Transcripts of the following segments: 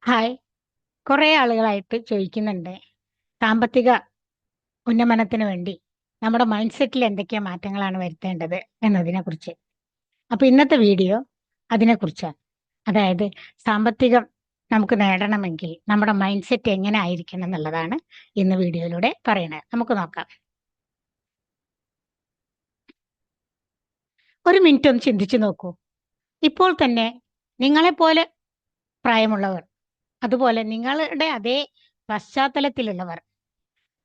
Hi. കുറേ ആളുകളായിട്ട് ചോദിക്കുന്നുണ്ട്. സാമ്പത്തിക ഉന്നമനത്തിന് വേണ്ടി നമ്മുടെ മൈൻഡ് സെറ്റിൽ എന്തൊക്കെ മാറ്റങ്ങളാണ് വരുത്തേണ്ടത് എന്നതിനെക്കുറിച്ച്. അപ്പൊ ഇന്നത്തെ വീഡിയോ അതിനെക്കുറിച്ചാണ്. അതായത് സാമ്പത്തികം നമുക്ക് നേടണമെങ്കിൽ നമ്മുടെ മൈൻഡ് സെറ്റ് എങ്ങനെ ആയിരിക്കണം എന്നുള്ളതാണ് ഇന്ന് വീഡിയോയിലൂടെ പറയണത്. നമുക്ക് നോക്കാം. ഒരു മിനിറ്റ് ഒന്ന് ചിന്തിച്ചു നോക്കൂ. ഇപ്പോൾ തന്നെ നിങ്ങളെപ്പോലെ പ്രായമുള്ളവർ, അതുപോലെ നിങ്ങളുടെ അതേ പശ്ചാത്തലത്തിലുള്ളവർ,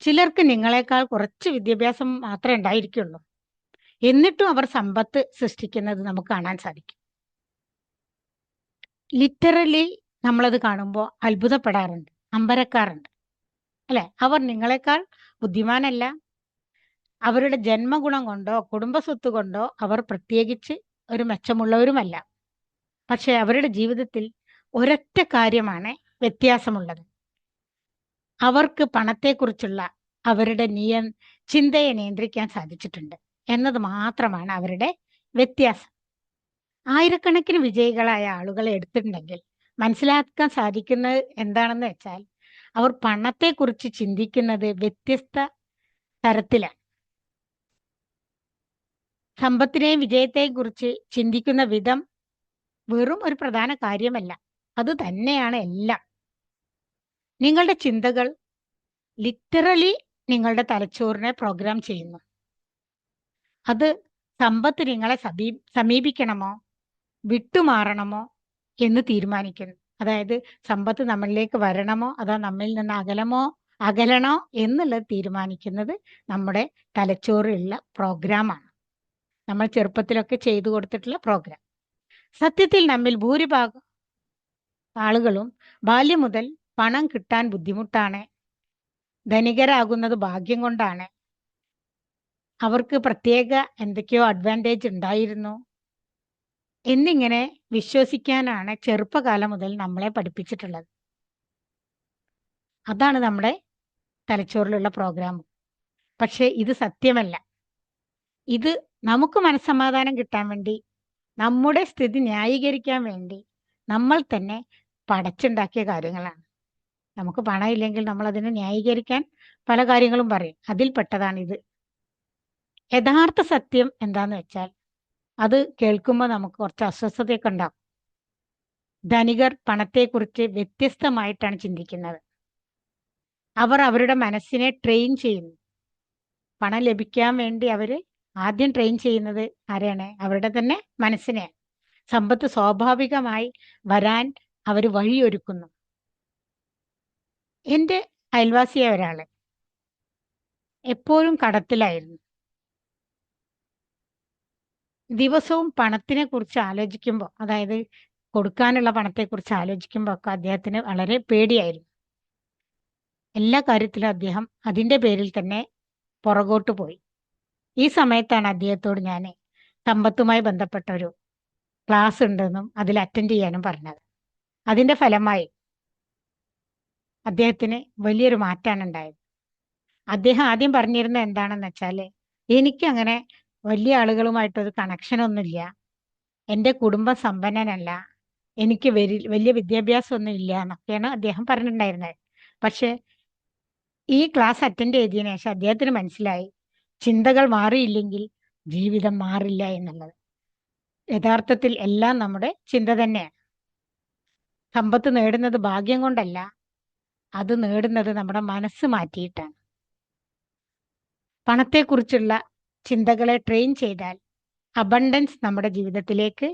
ചിലർക്ക് നിങ്ങളെക്കാൾ കുറച്ച് വിദ്യാഭ്യാസം മാത്രമേ ഉണ്ടായിരിക്കുള്ളൂ. എന്നിട്ടും അവർ സമ്പത്ത് സൃഷ്ടിക്കുന്നത് നമുക്ക് കാണാൻ സാധിക്കും. ലിറ്ററലി നമ്മളത് കാണുമ്പോൾ അത്ഭുതപ്പെടാറുണ്ട്, അമ്പരക്കാറുണ്ട്, അല്ലെ? അവർ നിങ്ങളെക്കാൾ ബുദ്ധിമാനല്ല. അവരുടെ ജന്മഗുണം കൊണ്ടോ കുടുംബ സ്വത്ത് കൊണ്ടോ അവർ പ്രത്യേകിച്ച് ഒരു മെച്ചമുള്ളവരുമല്ല. പക്ഷെ അവരുടെ ജീവിതത്തിൽ ഒരൊറ്റ കാര്യമാണ് വ്യത്യാസമുള്ളത്. അവർക്ക് പണത്തെക്കുറിച്ചുള്ള അവരുടെ ചിന്തയെ നിയന്ത്രിക്കാൻ സാധിച്ചിട്ടുണ്ട് എന്നത് മാത്രമാണ് അവരുടെ വ്യത്യാസം. ആയിരക്കണക്കിന് വിജയികളായ ആളുകളെ എടുത്തിട്ടുണ്ടെങ്കിൽ മനസ്സിലാക്കാൻ സാധിക്കുന്നത് എന്താണെന്ന് വെച്ചാൽ, അവർ പണത്തെക്കുറിച്ച് ചിന്തിക്കുന്നത് വ്യത്യസ്ത തരത്തിലാണ്. സമ്പത്തിനെയും വിജയത്തെയും കുറിച്ച് ചിന്തിക്കുന്ന വിധം വെറും ഒരു പ്രധാന കാര്യമല്ല, അത് തന്നെയാണ് എല്ലാം. നിങ്ങളുടെ ചിന്തകൾ ലിറ്ററലി നിങ്ങളുടെ തലച്ചോറിനെ പ്രോഗ്രാം ചെയ്യുന്നു. അത് സമ്പത്ത് നിങ്ങളെ സമീപിക്കണമോ വിട്ടുമാറണമോ എന്ന് തീരുമാനിക്കുന്നു. അതായത് സമ്പത്ത് നമ്മളിലേക്ക് വരണമോ അതോ നമ്മിൽ നിന്ന് അകലണോ എന്നുള്ളത് തീരുമാനിക്കുന്നത് നമ്മുടെ തലച്ചോറിലുള്ള പ്രോഗ്രാമാണ്. നമ്മൾ ചെറുപ്പത്തിലൊക്കെ ചെയ്തു കൊടുത്തിട്ടുള്ള പ്രോഗ്രാം. സത്യത്തിൽ നമ്മിൽ ഭൂരിഭാഗം ആളുകളും ബാല്യം മുതൽ പണം കിട്ടാൻ ബുദ്ധിമുട്ടാണ്, ധനികരാകുന്നത് ഭാഗ്യം കൊണ്ടാണ്, അവർക്ക് പ്രത്യേക എന്തൊക്കെയോ അഡ്വാൻറ്റേജ് ഉണ്ടായിരുന്നു എന്നിങ്ങനെ വിശ്വസിക്കാനാണ് ചെറുപ്പകാലം മുതൽ നമ്മളെ പഠിപ്പിച്ചിട്ടുള്ളത്. അതാണ് നമ്മുടെ തലച്ചോറിലുള്ള പ്രോഗ്രാം. പക്ഷേ ഇത് സത്യമല്ല. ഇത് നമുക്ക് മനസ്സമാധാനം കിട്ടാൻ വേണ്ടി, നമ്മുടെ സ്ഥിതി ന്യായീകരിക്കാൻ വേണ്ടി നമ്മൾ തന്നെ പടച്ചുണ്ടാക്കിയ കാര്യങ്ങളാണ്. നമുക്ക് പണമില്ലെങ്കിൽ നമ്മൾ അതിനെ ന്യായീകരിക്കാൻ പല കാര്യങ്ങളും പറയും. അതിൽപ്പെട്ടതാണിത്. യഥാർത്ഥ സത്യം എന്താന്ന് വെച്ചാൽ, അത് കേൾക്കുമ്പോൾ നമുക്ക് കുറച്ച് അസ്വസ്ഥതയൊക്കെ ഉണ്ടാകും. ധനികർ പണത്തെക്കുറിച്ച് വ്യത്യസ്തമായിട്ടാണ് ചിന്തിക്കുന്നത്. അവർ അവരുടെ മനസ്സിനെ ട്രെയിൻ ചെയ്യുന്നു. പണം ലഭിക്കാൻ വേണ്ടി അവർ ആദ്യം ട്രെയിൻ ചെയ്യുന്നത് ആരെയാണ്? അവരുടെ തന്നെ മനസ്സിനെയാണ്. സമ്പത്ത് സ്വാഭാവികമായി വരാൻ അവർ വഴിയൊരുക്കുന്നു. എൻ്റെ അയൽവാസിയായ ഒരാള് എപ്പോഴും കടത്തിലായിരുന്നു. ദിവസവും പണത്തിനെ കുറിച്ച് ആലോചിക്കുമ്പോൾ, അതായത് കൊടുക്കാനുള്ള പണത്തെക്കുറിച്ച് ആലോചിക്കുമ്പോൾ ഒക്കെ അദ്ദേഹത്തിന് വളരെ പേടിയായിരുന്നു. എല്ലാ കാര്യത്തിലും അദ്ദേഹം അതിൻ്റെ പേരിൽ തന്നെ പുറകോട്ട് പോയി. ഈ സമയത്താണ് അദ്ദേഹത്തോട് ഞാൻ സമ്പത്തുമായി ബന്ധപ്പെട്ട ഒരു ക്ലാസ് ഉണ്ടെന്നും അതിൽ അറ്റൻഡ് ചെയ്യാനും പറഞ്ഞത്. അതിൻ്റെ ഫലമായി അദ്ദേഹത്തിന് വലിയൊരു മാറ്റമാണ് ഉണ്ടായത്. അദ്ദേഹം ആദ്യം പറഞ്ഞിരുന്നത് എന്താണെന്ന് വെച്ചാൽ, എനിക്കങ്ങനെ വലിയ ആളുകളുമായിട്ടൊരു കണക്ഷനൊന്നുമില്ല, എൻ്റെ കുടുംബം സമ്പന്നനല്ല, എനിക്ക് വലിയ വിദ്യാഭ്യാസമൊന്നും ഇല്ല എന്നൊക്കെയാണ് അദ്ദേഹം പറഞ്ഞിട്ടുണ്ടായിരുന്നത്. പക്ഷെ ഈ ക്ലാസ് അറ്റൻഡ് ചെയ്തതിനു ശേഷം അദ്ദേഹത്തിന് മനസ്സിലായി, ചിന്തകൾ മാറിയില്ലെങ്കിൽ ജീവിതം മാറില്ല എന്നുള്ളത്. യഥാർത്ഥത്തിൽ എല്ലാം നമ്മുടെ ചിന്ത തന്നെയാണ്. സമ്പത്ത് നേടുന്നത് ഭാഗ്യം കൊണ്ടല്ല, അത് നേടുന്നത് നമ്മുടെ മനസ്സ് മാറ്റിയിട്ടാണ്. പണത്തെക്കുറിച്ചുള്ള ചിന്തകളെ ട്രെയിൻ ചെയ്താൽ അബണ്ടൻസ് നമ്മുടെ ജീവിതത്തിലേക്ക്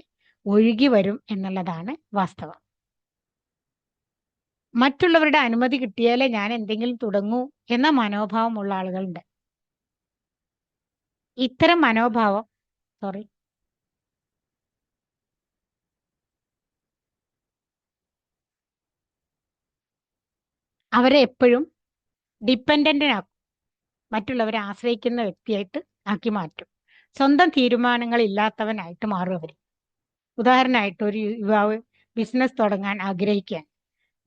ഒഴുകി വരും എന്നുള്ളതാണ് വാസ്തവം. മറ്റുള്ളവരുടെ അനുമതി കിട്ടിയാലേ ഞാൻ എന്തെങ്കിലും തുടങ്ങൂ എന്ന മനോഭാവമുള്ള ആളുകളുണ്ട്. ഇത്തരം മനോഭാവം സോറി അവരെ എപ്പോഴും ഡിപ്പെൻഡന്റിനാക്കും, മറ്റുള്ളവരെ ആശ്രയിക്കുന്ന വ്യക്തിയായിട്ട് ആക്കി മാറ്റും. സ്വന്തം തീരുമാനങ്ങൾ ഇല്ലാത്തവനായിട്ട് മാറും അവർ. ഉദാഹരണമായിട്ട് ഒരു യുവാവ് ബിസിനസ് തുടങ്ങാൻ ആഗ്രഹിക്കുകയാണ്.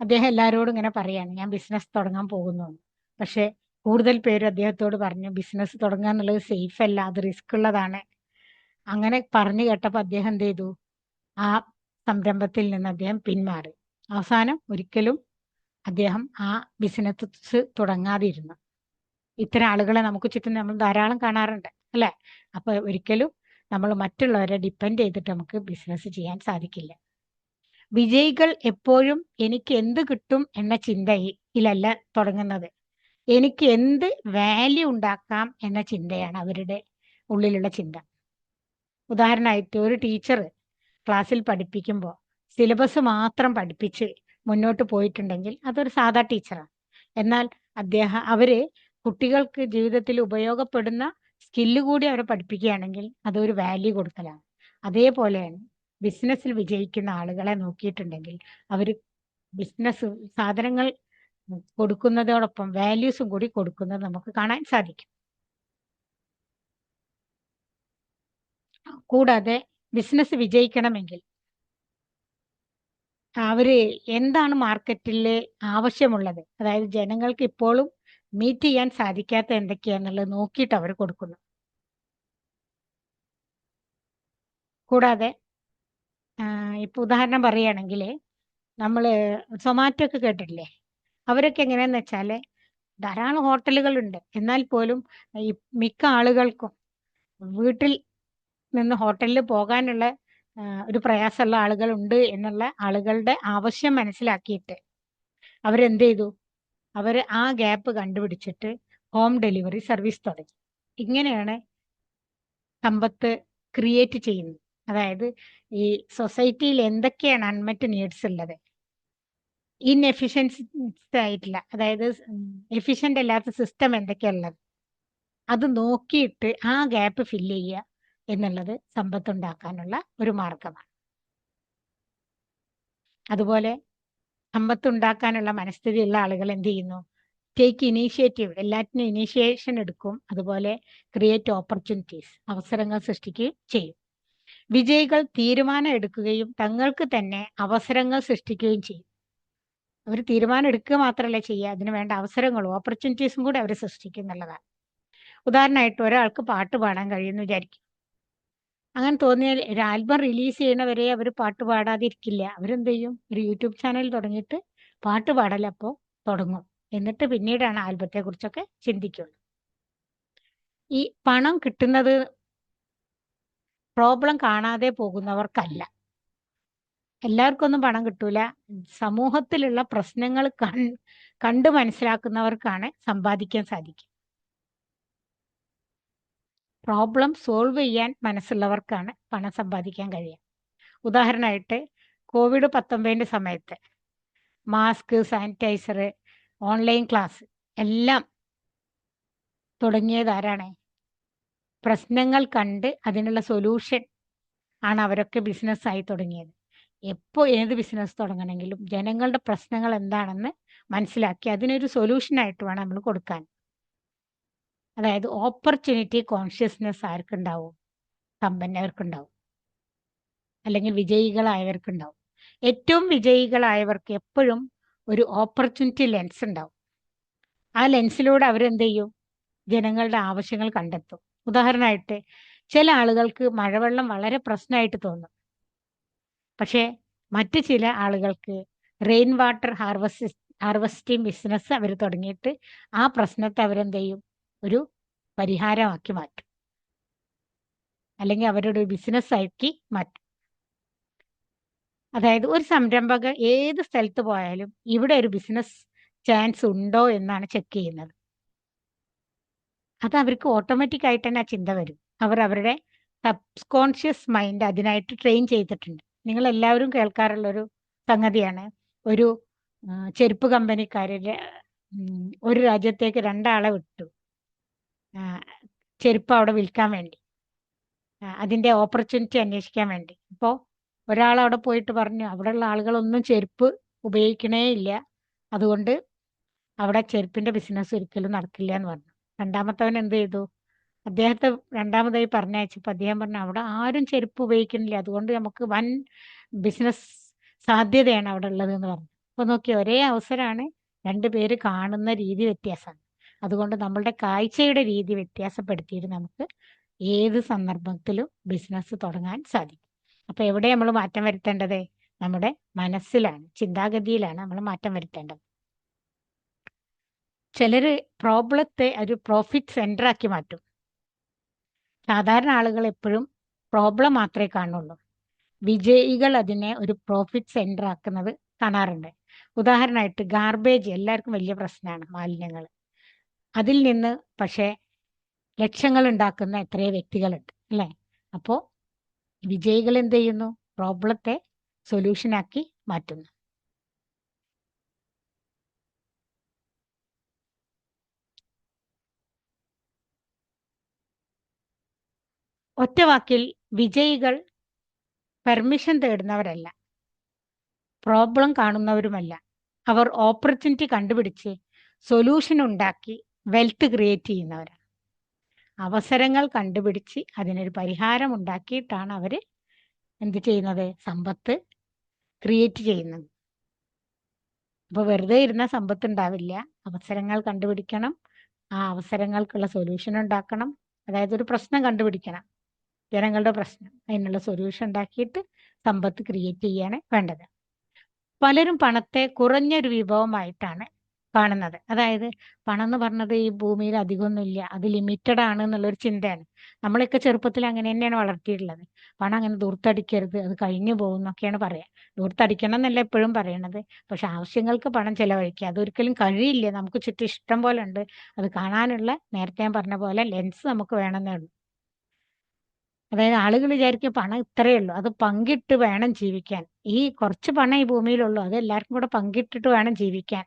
അദ്ദേഹം എല്ലാവരോടും ഇങ്ങനെ പറയാണ്, ഞാൻ ബിസിനസ് തുടങ്ങാൻ പോകുന്നു. പക്ഷെ കൂടുതൽ പേര് അദ്ദേഹത്തോട് പറഞ്ഞു, ബിസിനസ് തുടങ്ങുക എന്നുള്ളത് സേഫ് അല്ല, അത് റിസ്ക് ഉള്ളതാണ്. അങ്ങനെ പറഞ്ഞു കേട്ടപ്പോൾ അദ്ദേഹം എന്ത് ചെയ്തു? ആ സംരംഭത്തിൽ നിന്ന് അദ്ദേഹം പിന്മാറി. അവസാനം ഒരിക്കലും അദ്ദേഹം ആ ബിസിനസ് തുടങ്ങാതിരുന്നു. ഇത്തരം ആളുകളെ നമുക്ക് ചുറ്റും നമ്മൾ ധാരാളം കാണാറുണ്ട്, അല്ലേ? അപ്പൊ ഒരിക്കലും നമ്മൾ മറ്റുള്ളവരെ ഡിപ്പെൻഡ് ചെയ്തിട്ട് നമുക്ക് ബിസിനസ് ചെയ്യാൻ സാധിക്കില്ല. വിജയികൾ എപ്പോഴും എനിക്ക് എന്ത് കിട്ടും എന്ന ചിന്തയിലല്ല തുടങ്ങുന്നത്. എനിക്ക് എന്ത് വാല്യൂ ഉണ്ടാക്കാം എന്ന ചിന്തയാണ് അവരുടെ ഉള്ളിലുള്ള ചിന്ത. ഉദാഹരണമായിട്ട് ഒരു ടീച്ചർ ക്ലാസ്സിൽ പഠിപ്പിക്കുമ്പോൾ സിലബസ് മാത്രം പഠിപ്പിച്ച് മുന്നോട്ട് പോയിട്ടുണ്ടെങ്കിൽ അതൊരു സാധാ ടീച്ചറാണ്. എന്നാൽ അവര് കുട്ടികൾക്ക് ജീവിതത്തിൽ ഉപയോഗപ്പെടുന്ന സ്കില്ല് കൂടി അവരെ പഠിപ്പിക്കുകയാണെങ്കിൽ അതൊരു വാല്യൂ കൊടുക്കലാണ്. അതേപോലെയാണ് ബിസിനസ്സിൽ വിജയിക്കുന്ന ആളുകളെ നോക്കിയിട്ടുണ്ടെങ്കിൽ അവർ ബിസിനസ് സാധനങ്ങൾ കൊടുക്കുന്നതോടൊപ്പം വാല്യൂസും കൂടി കൊടുക്കുന്നത് നമുക്ക് കാണാൻ സാധിക്കും. കൂടാതെ ബിസിനസ് വിജയിക്കണമെങ്കിൽ അവര് എന്താണ് മാർക്കറ്റിൽ ആവശ്യമുള്ളത്, അതായത് ജനങ്ങൾക്ക് ഇപ്പോഴും മീറ്റ് ചെയ്യാൻ സാധിക്കാത്ത എന്തൊക്കെയാന്നുള്ളത് നോക്കിയിട്ട് അവർ കൊടുക്കുന്നു. കൂടാതെ ഇപ്പൊ ഉദാഹരണം പറയുകയാണെങ്കിൽ നമ്മൾ സൊമാറ്റോ ഒക്കെ കേട്ടിട്ടില്ലേ? അവരൊക്കെ എങ്ങനെയാന്ന് വെച്ചാല് ധാരാളം ഹോട്ടലുകളുണ്ട്, എന്നാൽ പോലും ഈ മിക്ക ആളുകൾക്കും വീട്ടിൽ നിന്ന് ഹോട്ടലിൽ പോകാനുള്ള ഒരു പ്രയാസമുള്ള ആളുകളുണ്ട് എന്നുള്ള ആളുകളുടെ ആവശ്യം മനസ്സിലാക്കിയിട്ട് അവരെന്ത് ചെയ്തു? അവർ ആ ഗ്യാപ്പ് കണ്ടുപിടിച്ചിട്ട് ഹോം ഡെലിവറി സർവീസ് തുടങ്ങി. ഇങ്ങനെയാണ് സമ്പത്ത് ക്രിയേറ്റ് ചെയ്യുന്നത്. അതായത് ഈ സൊസൈറ്റിയിൽ എന്തൊക്കെയാണ് അൺമെറ്റ് നീഡ്സ് ഉള്ളത്, ഇൻഎഫിഷ്യൻസി ആയിട്ടില്ല, അതായത് എഫിഷ്യന്റ് അല്ലാത്ത സിസ്റ്റം എന്തൊക്കെയുള്ളത്, അത് നോക്കിയിട്ട് ആ ഗ്യാപ്പ് ഫില്ല് ചെയ്യുക എന്നുള്ളത് സമ്പത്തുണ്ടാക്കാനുള്ള ഒരു മാർഗമാണ്. അതുപോലെ സമ്പത്തുണ്ടാക്കാനുള്ള മനസ്ഥിതിയുള്ള ആളുകൾ എന്ത് ചെയ്യുന്നു? ടേക്ക് ഇനീഷ്യേറ്റീവ്, എല്ലാറ്റിനും ഇനീഷ്യേഷൻ എടുക്കും. അതുപോലെ ക്രിയേറ്റ് ഓപ്പർച്യൂണിറ്റീസ്, അവസരങ്ങൾ സൃഷ്ടിക്കുകയും ചെയ്യും. വിജയികൾ തീരുമാനം എടുക്കുകയും തങ്ങൾക്ക് തന്നെ അവസരങ്ങൾ സൃഷ്ടിക്കുകയും ചെയ്യും. അവർ തീരുമാനം എടുക്കുക മാത്രമല്ല ചെയ്യുക, അതിന് വേണ്ട അവസരങ്ങളും ഓപ്പർച്യൂണിറ്റീസും കൂടി അവർ സൃഷ്ടിക്കും എന്നുള്ളതാണ്. ഉദാഹരണമായിട്ട് ഒരാൾക്ക് പാട്ട് പാടാൻ കഴിയുമെന്ന് വിചാരിക്കും. അങ്ങനെ തോന്നിയാൽ ഒരു ആൽബം റിലീസ് ചെയ്യണവരെ അവർ പാട്ട് പാടാതിരിക്കില്ല. അവരെന്ത് ചെയ്യും? ഒരു യൂട്യൂബ് ചാനൽ തുടങ്ങിയിട്ട് പാട്ട് പാടലപ്പോൾ തുടങ്ങും. എന്നിട്ട് പിന്നീടാണ് ആൽബത്തെ കുറിച്ചൊക്കെ ചിന്തിക്കുള്ളൂ. ഈ പണം കിട്ടുന്നത് പ്രോബ്ലം കാണാതെ പോകുന്നവർക്കല്ല. എല്ലാവർക്കും ഒന്നും പണം കിട്ടൂല. സമൂഹത്തിലുള്ള പ്രശ്നങ്ങൾ കണ്ടു മനസ്സിലാക്കുന്നവർക്കാണ് സമ്പാദിക്കാൻ സാധിക്കുക. പ്രോബ്ലം സോൾവ് ചെയ്യാൻ മനസ്സുള്ളവർക്കാണ് പണം സമ്പാദിക്കാൻ കഴിയുക. ഉദാഹരണമായിട്ട് COVID-19 സമയത്ത് മാസ്ക്, സാനിറ്റൈസർ, ഓൺലൈൻ ക്ലാസ് എല്ലാം തുടങ്ങിയത് ആരാണ്? പ്രശ്നങ്ങൾ കണ്ട് അതിനുള്ള സൊല്യൂഷൻ ആണ് അവരൊക്കെ ബിസിനസ്സായി തുടങ്ങിയത്. എപ്പോൾ ഏത് ബിസിനസ് തുടങ്ങണമെങ്കിലും ജനങ്ങളുടെ പ്രശ്നങ്ങൾ എന്താണെന്ന് മനസ്സിലാക്കി അതിനൊരു സൊല്യൂഷനായിട്ട് വേണം നമ്മൾ കൊടുക്കാൻ. അതായത് ഓപ്പർച്യൂണിറ്റി കോൺഷ്യസ്നെസ് ആർക്കുണ്ടാവും? സമ്പന്നർക്കുണ്ടാവും, അല്ലെങ്കിൽ വിജയികളായവർക്കുണ്ടാവും. ഏറ്റവും വിജയികളായവർക്ക് എപ്പോഴും ഒരു ഓപ്പർച്യൂണിറ്റി ലെൻസ് ഉണ്ടാവും. ആ ലെൻസിലൂടെ അവരെന്ത് ചെയ്യും? ജനങ്ങളുടെ ആവശ്യങ്ങൾ കണ്ടെത്തും. ഉദാഹരണമായിട്ട് ചില ആളുകൾക്ക് മഴവെള്ളം വളരെ പ്രശ്നമായിട്ട് തോന്നും. പക്ഷേ മറ്റു ചില ആളുകൾക്ക് റെയിൻ വാട്ടർ ഹാർവസ്റ്റിംഗ് ബിസിനസ് അവർ തുടങ്ങിയിട്ട് ആ പ്രശ്നത്തെ അവരെന്ത് ചെയ്യും? ഒരു പരിഹാരമാക്കി മാറ്റും, അല്ലെങ്കിൽ അവരുടെ ഒരു ബിസിനസ്സാക്കി മാറ്റും. അതായത് ഒരു സംരംഭകർ ഏത് സ്ഥലത്ത് പോയാലും ഇവിടെ ഒരു ബിസിനസ് ചാൻസ് ഉണ്ടോ എന്നാണ് ചെക്ക് ചെയ്യുന്നത്. അത് അവർക്ക് ഓട്ടോമാറ്റിക് ആയിട്ട് തന്നെ ആ ചിന്ത വരും. അവർ അവരുടെ സബ്കോൺഷ്യസ് മൈൻഡ് അതിനായിട്ട് ട്രെയിൻ ചെയ്തിട്ടുണ്ട്. നിങ്ങൾ എല്ലാവരും കേൾക്കാറുള്ളൊരു സംഗതിയാണ്, ഒരു ചെരുപ്പ് കമ്പനിക്കാരിലെ ഒരു രാജ്യത്തേക്ക് 2 ആളെ വിട്ടു ചെരുപ്പ് അവിടെ വിൽക്കാൻ വേണ്ടി, അതിൻ്റെ ഓപ്പർച്യൂണിറ്റി അന്വേഷിക്കാൻ വേണ്ടി. അപ്പോൾ ഒരാൾ അവിടെ പോയിട്ട് പറഞ്ഞു അവിടെയുള്ള ആളുകളൊന്നും ചെരുപ്പ് ഉപയോഗിക്കണേ ഇല്ല, അതുകൊണ്ട് അവിടെ ചെരുപ്പിൻ്റെ ബിസിനസ് ഒരിക്കലും നടക്കില്ല എന്ന് പറഞ്ഞു. രണ്ടാമത്തവൻ എന്ത് ചെയ്തു? അദ്ദേഹത്തെ രണ്ടാമതായി പറഞ്ഞയച്ചപ്പോൾ അദ്ദേഹം പറഞ്ഞു അവിടെ ആരും ചെരുപ്പ് ഉപയോഗിക്കുന്നില്ല, അതുകൊണ്ട് നമുക്ക് വൻ ബിസിനസ് സാധ്യതയാണ് അവിടെ ഉള്ളത് എന്ന് പറഞ്ഞു. അപ്പോൾ നോക്കി, ഒരേ അവസരമാണ്, 2 പേര് കാണുന്ന രീതി വ്യത്യാസമാണ്. അതുകൊണ്ട് നമ്മളുടെ കാഴ്ചയുടെ രീതി വ്യത്യാസപ്പെടുത്തിയിട്ട് നമുക്ക് ഏത് സന്ദർഭത്തിലും ബിസിനസ് തുടങ്ങാൻ സാധിക്കും. അപ്പോൾ എവിടെ നമ്മൾ മാറ്റം വരുത്തേണ്ടത്? നമ്മുടെ മനസ്സിലാണ്, ചിന്താഗതിയിലാണ് നമ്മൾ മാറ്റം വരുത്തേണ്ടത്. ചിലര് പ്രോബ്ലത്തെ ഒരു പ്രോഫിറ്റ് സെന്റർ ആക്കി മാറ്റും. സാധാരണ ആളുകൾ എപ്പോഴും പ്രോബ്ലം മാത്രമേ കാണുള്ളൂ. വിജയികൾ അതിനെ ഒരു പ്രോഫിറ്റ് സെന്റർ ആക്കുന്നത് കാണാറുണ്ട്. ഉദാഹരണമായിട്ട് ഗാർബേജ് എല്ലാവർക്കും വലിയ പ്രശ്നമാണ്, മാലിന്യങ്ങൾ. അതിൽ നിന്ന് പക്ഷേ ലക്ഷങ്ങൾ ഉണ്ടാക്കുന്ന എത്രയോ വ്യക്തികളുണ്ട് അല്ലേ? അപ്പോൾ വിജയികൾ എന്ത് ചെയ്യുന്നു? പ്രോബ്ലത്തെ സൊല്യൂഷനാക്കി മാറ്റുന്നു. ഒറ്റ വാക്കിൽ, വിജയികൾ പെർമിഷൻ തേടുന്നവരല്ല, പ്രോബ്ലം കാണുന്നവരുമല്ല. അവർ ഓപ്പർച്യൂണിറ്റി കണ്ടുപിടിച്ച് സൊല്യൂഷൻ ഉണ്ടാക്കി വെൽത്ത് ക്രിയേറ്റ് ചെയ്യുന്നവരാണ്. അവസരങ്ങൾ കണ്ടുപിടിച്ച് അതിനൊരു പരിഹാരം ഉണ്ടാക്കിയിട്ടാണ് അവർ എന്ത് ചെയ്യുന്നത്? സമ്പത്ത് ക്രിയേറ്റ് ചെയ്യുന്നത്. അപ്പോൾ വെറുതെ ഇരുന്ന സമ്പത്ത് ഉണ്ടാവില്ല. അവസരങ്ങൾ കണ്ടുപിടിക്കണം, ആ അവസരങ്ങൾക്കുള്ള സൊല്യൂഷൻ ഉണ്ടാക്കണം. അതായത് ഒരു പ്രശ്നം കണ്ടുപിടിക്കണം, ജനങ്ങളുടെ പ്രശ്നം, അതിനുള്ള സൊല്യൂഷൻ ഉണ്ടാക്കിയിട്ട് സമ്പത്ത് ക്രിയേറ്റ് ചെയ്യാണ് വേണ്ടത്. പലരും പണത്തെ കുറഞ്ഞൊരു വിഭവമായിട്ടാണ് കാണുന്നത്. അതായത് പണം എന്ന് പറഞ്ഞത് ഈ ഭൂമിയിൽ അധികമൊന്നുമില്ല, അത് ലിമിറ്റഡ് ആണ് എന്നുള്ളൊരു ചിന്തയാണ്. നമ്മളൊക്കെ ചെറുപ്പത്തിൽ അങ്ങനെ തന്നെയാണ് വളർത്തിയിട്ടുള്ളത്. പണം അങ്ങനെ ദൂർത്തടിക്കരുത്, അത് കഴിഞ്ഞു പോകും എന്നൊക്കെയാണ് പറയാ. ദൂർത്തടിക്കണം എന്നല്ല എപ്പോഴും പറയണത്, പക്ഷെ ആവശ്യങ്ങൾക്ക് പണം ചെലവഴിക്കുക അതൊരിക്കലും കഴിയില്ല. നമുക്ക് ചുറ്റും ഇഷ്ടം പോലെ ഉണ്ട്. അത് കാണാനുള്ള, നേരത്തെ ഞാൻ പറഞ്ഞ പോലെ, ലെൻസ് നമുക്ക് വേണമെന്നേ ഉള്ളൂ. അതായത് ആളുകൾ വിചാരിക്കും പണം ഇത്രയേ ഉള്ളൂ, അത് പങ്കിട്ട് വേണം ജീവിക്കാൻ. ഈ കുറച്ച് പണം ഈ ഭൂമിയിലുള്ളൂ, അത് എല്ലാവർക്കും കൂടെ പങ്കിട്ടിട്ട് വേണം ജീവിക്കാൻ.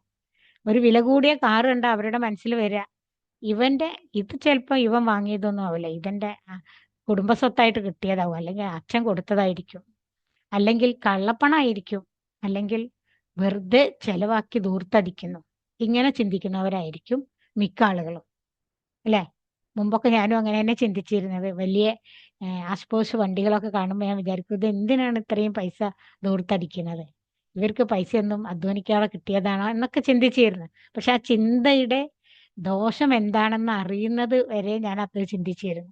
ഒരു വില കൂടിയ കാറ് കണ്ട അവരുടെ മനസ്സിൽ വരിക, ഇവന്റെ ഇത് ചിലപ്പോൾ ഇവൻ വാങ്ങിയതൊന്നും ആവില്ല, ഇവന്റെ കുടുംബ സ്വത്തായിട്ട് കിട്ടിയതാവും, അല്ലെങ്കിൽ അച്ഛൻ കൊടുത്തതായിരിക്കും, അല്ലെങ്കിൽ കള്ളപ്പണമായിരിക്കും, അല്ലെങ്കിൽ വെറുതെ ചെലവാക്കി ദൂർത്തടിക്കുന്നു. ഇങ്ങനെ ചിന്തിക്കുന്നവരായിരിക്കും മിക്ക ആളുകളും അല്ലേ? മുമ്പൊക്കെ ഞാനും അങ്ങനെ തന്നെ ചിന്തിച്ചിരുന്നത്. വലിയ ആസ്പോഷ് വണ്ടികളൊക്കെ കാണുമ്പോൾ ഞാൻ വിചാരിക്കും, ഇത് എന്തിനാണ് ഇത്രയും പൈസ ദൂർത്തടിക്കുന്നത്? ഇവർക്ക് പൈസയൊന്നും അധ്വാനിക്കാതെ കിട്ടിയതാണോ എന്നൊക്കെ ചിന്തിച്ചിരുന്നു. പക്ഷെ ആ ചിന്തയുടെ ദോഷം എന്താണെന്ന് അറിയുന്നത് വരെ ഞാൻ അത് ചിന്തിച്ചിരുന്നു.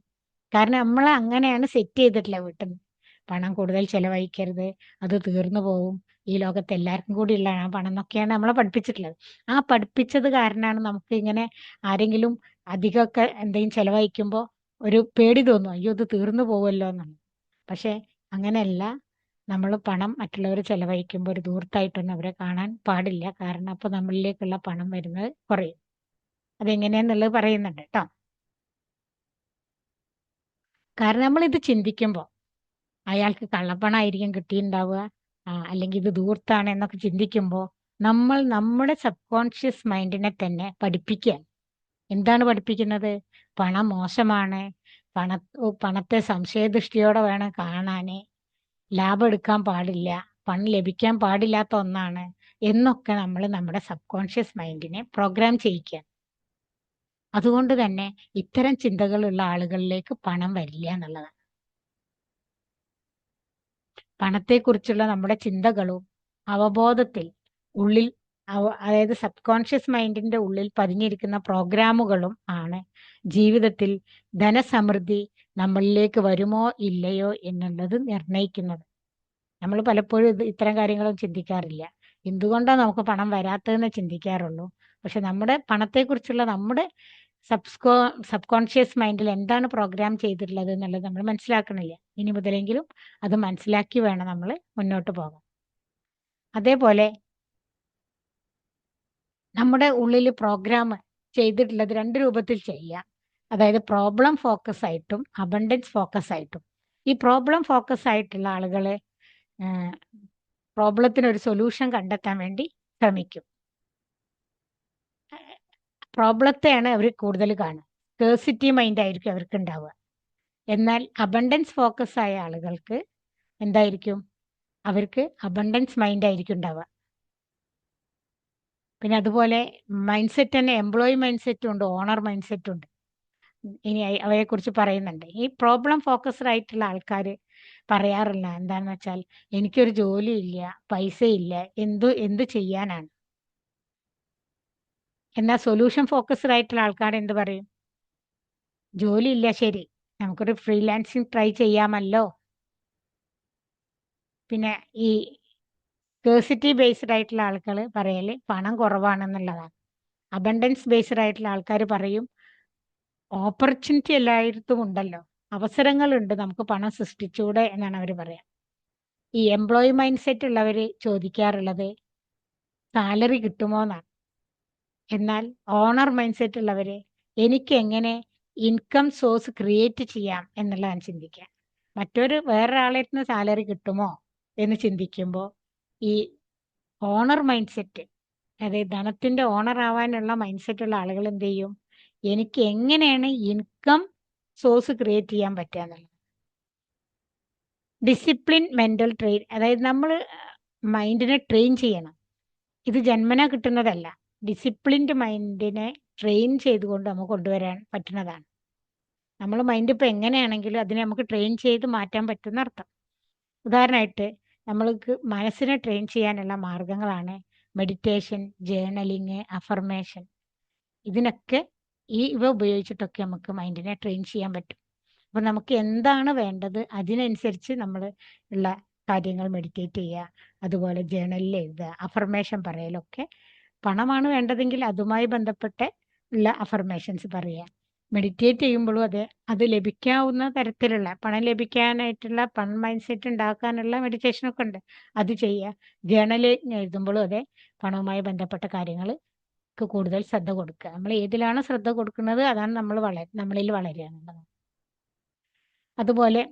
കാരണം നമ്മൾ അങ്ങനെയാണ് സെറ്റ് ചെയ്തിട്ടുള്ളത് വീട്ടിൽ നിന്ന്. പണം കൂടുതൽ ചെലവഴിക്കരുത്, അത് തീർന്നു പോവും, ഈ ലോകത്ത് എല്ലാവർക്കും കൂടി ഉള്ള ആ പണം എന്നൊക്കെയാണ് നമ്മളെ പഠിപ്പിച്ചിട്ടുള്ളത്. ആ പഠിപ്പിച്ചത് കാരണമാണ് നമുക്ക് ഇങ്ങനെ ആരെങ്കിലും അധികമൊക്കെ എന്തെങ്കിലും ചെലവഴിക്കുമ്പോൾ ഒരു പേടി തോന്നും, അയ്യോ ഇത് തീർന്നു പോവുമല്ലോ എന്നാണ്. പക്ഷെ അങ്ങനെയല്ല, നമ്മൾ പണം മറ്റുള്ളവർ ചെലവഴിക്കുമ്പോൾ ഒരു ദൂർത്തായിട്ടൊന്നും അവരെ കാണാൻ പാടില്ല. കാരണം അപ്പോൾ നമ്മളിലേക്കുള്ള പണം വരുന്നത് കുറയും. അതെങ്ങനെയാന്നുള്ളത് പറയുന്നുണ്ട് കേട്ടോ. കാരണം നമ്മളിത് ചിന്തിക്കുമ്പോൾ അയാൾക്ക് കള്ളപ്പണമായിരിക്കും കിട്ടിയിട്ടുണ്ടാവുക, അല്ലെങ്കിൽ ഇത് ദൂർത്താണ് എന്നൊക്കെ ചിന്തിക്കുമ്പോൾ നമ്മൾ നമ്മുടെ സബ് കോൺഷ്യസ് മൈൻഡിനെ തന്നെ പഠിപ്പിക്കുക. എന്താണ് പഠിപ്പിക്കുന്നത്? പണം മോശമാണ്, പണ പണത്തെ സംശയദൃഷ്ടിയോടെ വേണം കാണാന്, ലാഭം എടുക്കാൻ പാടില്ല, പണം ലഭിക്കാൻ പാടില്ലാത്ത ഒന്നാണ് എന്നൊക്കെ നമ്മൾ നമ്മുടെ സബ് കോൺഷ്യസ് മൈൻഡിനെ പ്രോഗ്രാം ചെയ്യിക്കുക. അതുകൊണ്ട് തന്നെ ഇത്തരം ചിന്തകളുള്ള ആളുകളിലേക്ക് പണം വരില്ല എന്നുള്ളതാണ്. പണത്തെക്കുറിച്ചുള്ള നമ്മുടെ ചിന്തകളും അവബോധത്തിൽ ഉള്ളിൽ അതായത് സബ് കോൺഷ്യസ് മൈൻഡിന്റെ ഉള്ളിൽ പതിഞ്ഞിരിക്കുന്ന പ്രോഗ്രാമുകളും ആണ് ജീവിതത്തിൽ ധനസമൃദ്ധി നമ്മളിലേക്ക് വരുമോ ഇല്ലയോ എന്നുള്ളത് നിർണ്ണയിക്കുന്നത്. നമ്മൾ പലപ്പോഴും ഇത്തരം കാര്യങ്ങളും ചിന്തിക്കാറില്ല. എന്തുകൊണ്ടാണ് നമുക്ക് പണം വരാത്തതെന്ന് ചിന്തിക്കാറുള്ളൂ. പക്ഷെ നമ്മുടെ പണത്തെക്കുറിച്ചുള്ള നമ്മുടെ സബ് കോൺഷ്യസ് മൈൻഡിൽ എന്താണ് പ്രോഗ്രാം ചെയ്തിട്ടുള്ളത് എന്നുള്ളത് നമ്മൾ മനസ്സിലാക്കണില്ല. ഇനി മുതലെങ്കിലും അത് മനസ്സിലാക്കി വേണം നമ്മൾ മുന്നോട്ട് പോകാൻ. അതേപോലെ നമ്മുടെ ഉള്ളിൽ പ്രോഗ്രാം ചെയ്തിട്ടുള്ളത് രണ്ട് രൂപത്തിൽ ചെയ്യാം. അതായത് പ്രോബ്ലം ഫോക്കസ് ആയിട്ടും അബണ്ടൻസ് ഫോക്കസ് ആയിട്ടും. ഈ പ്രോബ്ലം ഫോക്കസ് ആയിട്ടുള്ള ആളുകൾ പ്രോബ്ലത്തിന് ഒരു സൊല്യൂഷൻ കണ്ടെത്താൻ വേണ്ടി ശ്രമിക്കും. പ്രോബ്ലത്തെയാണ് അവർ കൂടുതൽ കാണുക. സ്കേഴ്സിറ്റി മൈൻഡ് ആയിരിക്കും അവർക്ക് ഉണ്ടാവുക. എന്നാൽ അബണ്ടൻസ് ഫോക്കസ് ആയ ആളുകൾക്ക് എന്തായിരിക്കും? അവർക്ക് അബണ്ടൻസ് മൈൻഡ് ആയിരിക്കും ഉണ്ടാവുക. പിന്നെ അതുപോലെ മൈൻഡ് സെറ്റ് തന്നെ എംപ്ലോയി മൈൻഡ് സെറ്റും ഉണ്ട്, ഓണർ മൈൻഡ് സെറ്റും ഉണ്ട്. ഇനി അവയെക്കുറിച്ച് പറയുന്നുണ്ട്. ഈ പ്രോബ്ലം ഫോക്കസ്ഡ് ആയിട്ടുള്ള ആൾക്കാർ പറയാറില്ല എന്താണെന്ന് വെച്ചാൽ, എനിക്കൊരു ജോലിയില്ല, പൈസയില്ല, എന്ത് ചെയ്യാനാണ്. എന്നാൽ സൊല്യൂഷൻ ഫോക്കസ്ഡ് ആയിട്ടുള്ള ആൾക്കാർ എന്ത് പറയും? ജോലിയില്ല, ശരി, നമുക്കൊരു ഫ്രീലാൻസിങ് ട്രൈ ചെയ്യാമല്ലോ. പിന്നെ ഈ സ്കേഴ്സിറ്റി ബേസ്ഡ് ആയിട്ടുള്ള ആൾക്കാർ പറയല് പണം കുറവാണെന്നുള്ളതാണ്. അബണ്ടൻസ് ബേസ്ഡ് ആയിട്ടുള്ള ആൾക്കാർ പറയും ഓപ്പർച്യൂണിറ്റി എല്ലായിടത്തും ഉണ്ടല്ലോ, അവസരങ്ങളുണ്ട്, നമുക്ക് പണം സൃഷ്ടിച്ചൂടെ എന്നാണ് അവർ പറയാം. ഈ എംപ്ലോയി മൈൻഡ് സെറ്റ് ഉള്ളവർ ചോദിക്കാറുള്ളത് സാലറി കിട്ടുമോ എന്നാണ്. എന്നാൽ ഓണർ മൈൻഡ് സെറ്റ് ഉള്ളവര് എനിക്ക് എങ്ങനെ ഇൻകം സോഴ്സ് ക്രിയേറ്റ് ചെയ്യാം എന്നുള്ളതാണ് ചിന്തിക്കുക. വേറൊരാളെ നിന്ന് സാലറി കിട്ടുമോ എന്ന് ചിന്തിക്കുമ്പോൾ ഈ ഓണർ മൈൻഡ് സെറ്റ്, അതായത് ധനത്തിന്റെ ഓണർ ആവാനുള്ള മൈൻഡ് സെറ്റ് ഉള്ള ആളുകൾ എന്ത് ചെയ്യും, എനിക്ക് എങ്ങനെയാണ് ഇൻകം സോഴ്സ് ക്രിയേറ്റ് ചെയ്യാൻ പറ്റുക എന്നുള്ളത്. ഡിസിപ്ലിൻ മെന്റൽ ട്രെയിൻ, അതായത് നമ്മൾ മൈൻഡിനെ ട്രെയിൻ ചെയ്യണം. ഇത് ജന്മന കിട്ടുന്നതല്ല, ഡിസിപ്ലിൻഡ് മൈൻഡിനെ ട്രെയിൻ ചെയ്തുകൊണ്ട് നമുക്ക് കൊണ്ടുവരാൻ പറ്റുന്നതാണ്. നമ്മൾ മൈൻഡ് ഇപ്പോൾ എങ്ങനെയാണെങ്കിലും അതിനെ നമുക്ക് ട്രെയിൻ ചെയ്ത് മാറ്റാൻ പറ്റുന്ന അർത്ഥം. ഉദാഹരണമായിട്ട് നമ്മൾക്ക് മനസ്സിനെ ട്രെയിൻ ചെയ്യാനുള്ള മാർഗങ്ങളാണ് മെഡിറ്റേഷൻ, ജേർണലിങ്, അഫർമേഷൻ. ഇതിനൊക്കെ ഇവ ഉപയോഗിച്ചിട്ടൊക്കെ നമുക്ക് മൈൻഡിനെ ട്രെയിൻ ചെയ്യാൻ പറ്റും. അപ്പം നമുക്ക് എന്താണ് വേണ്ടത് അതിനനുസരിച്ച് നമ്മൾ ഉള്ള കാര്യങ്ങൾ മെഡിറ്റേറ്റ് ചെയ്യുക, അതുപോലെ ജേർണലിൽ എഴുതുക, അഫർമേഷൻ പറയലൊക്കെ. പണമാണ് വേണ്ടതെങ്കിൽ അതുമായി ബന്ധപ്പെട്ട് ഉള്ള അഫർമേഷൻസ് പറയുക. മെഡിറ്റേറ്റ് ചെയ്യുമ്പോഴും അത് ലഭിക്കാവുന്ന തരത്തിലുള്ള പണം ലഭിക്കാനായിട്ടുള്ള പണം മൈൻഡ് സെറ്റ് ഉണ്ടാക്കാനുള്ള മെഡിറ്റേഷനൊക്കെ ഉണ്ട്, അത് ചെയ്യുക. ജേർണലിൽ എഴുതുമ്പോഴും പണവുമായി ബന്ധപ്പെട്ട കാര്യങ്ങൾ കൂടുതൽ ശ്രദ്ധ കൊടുക്കുക. നമ്മൾ ഏതിലാണ് ശ്രദ്ധ കൊടുക്കുന്നത് അതാണ് നമ്മളിൽ വളരുകയാണുള്ളത്. അതുപോലെ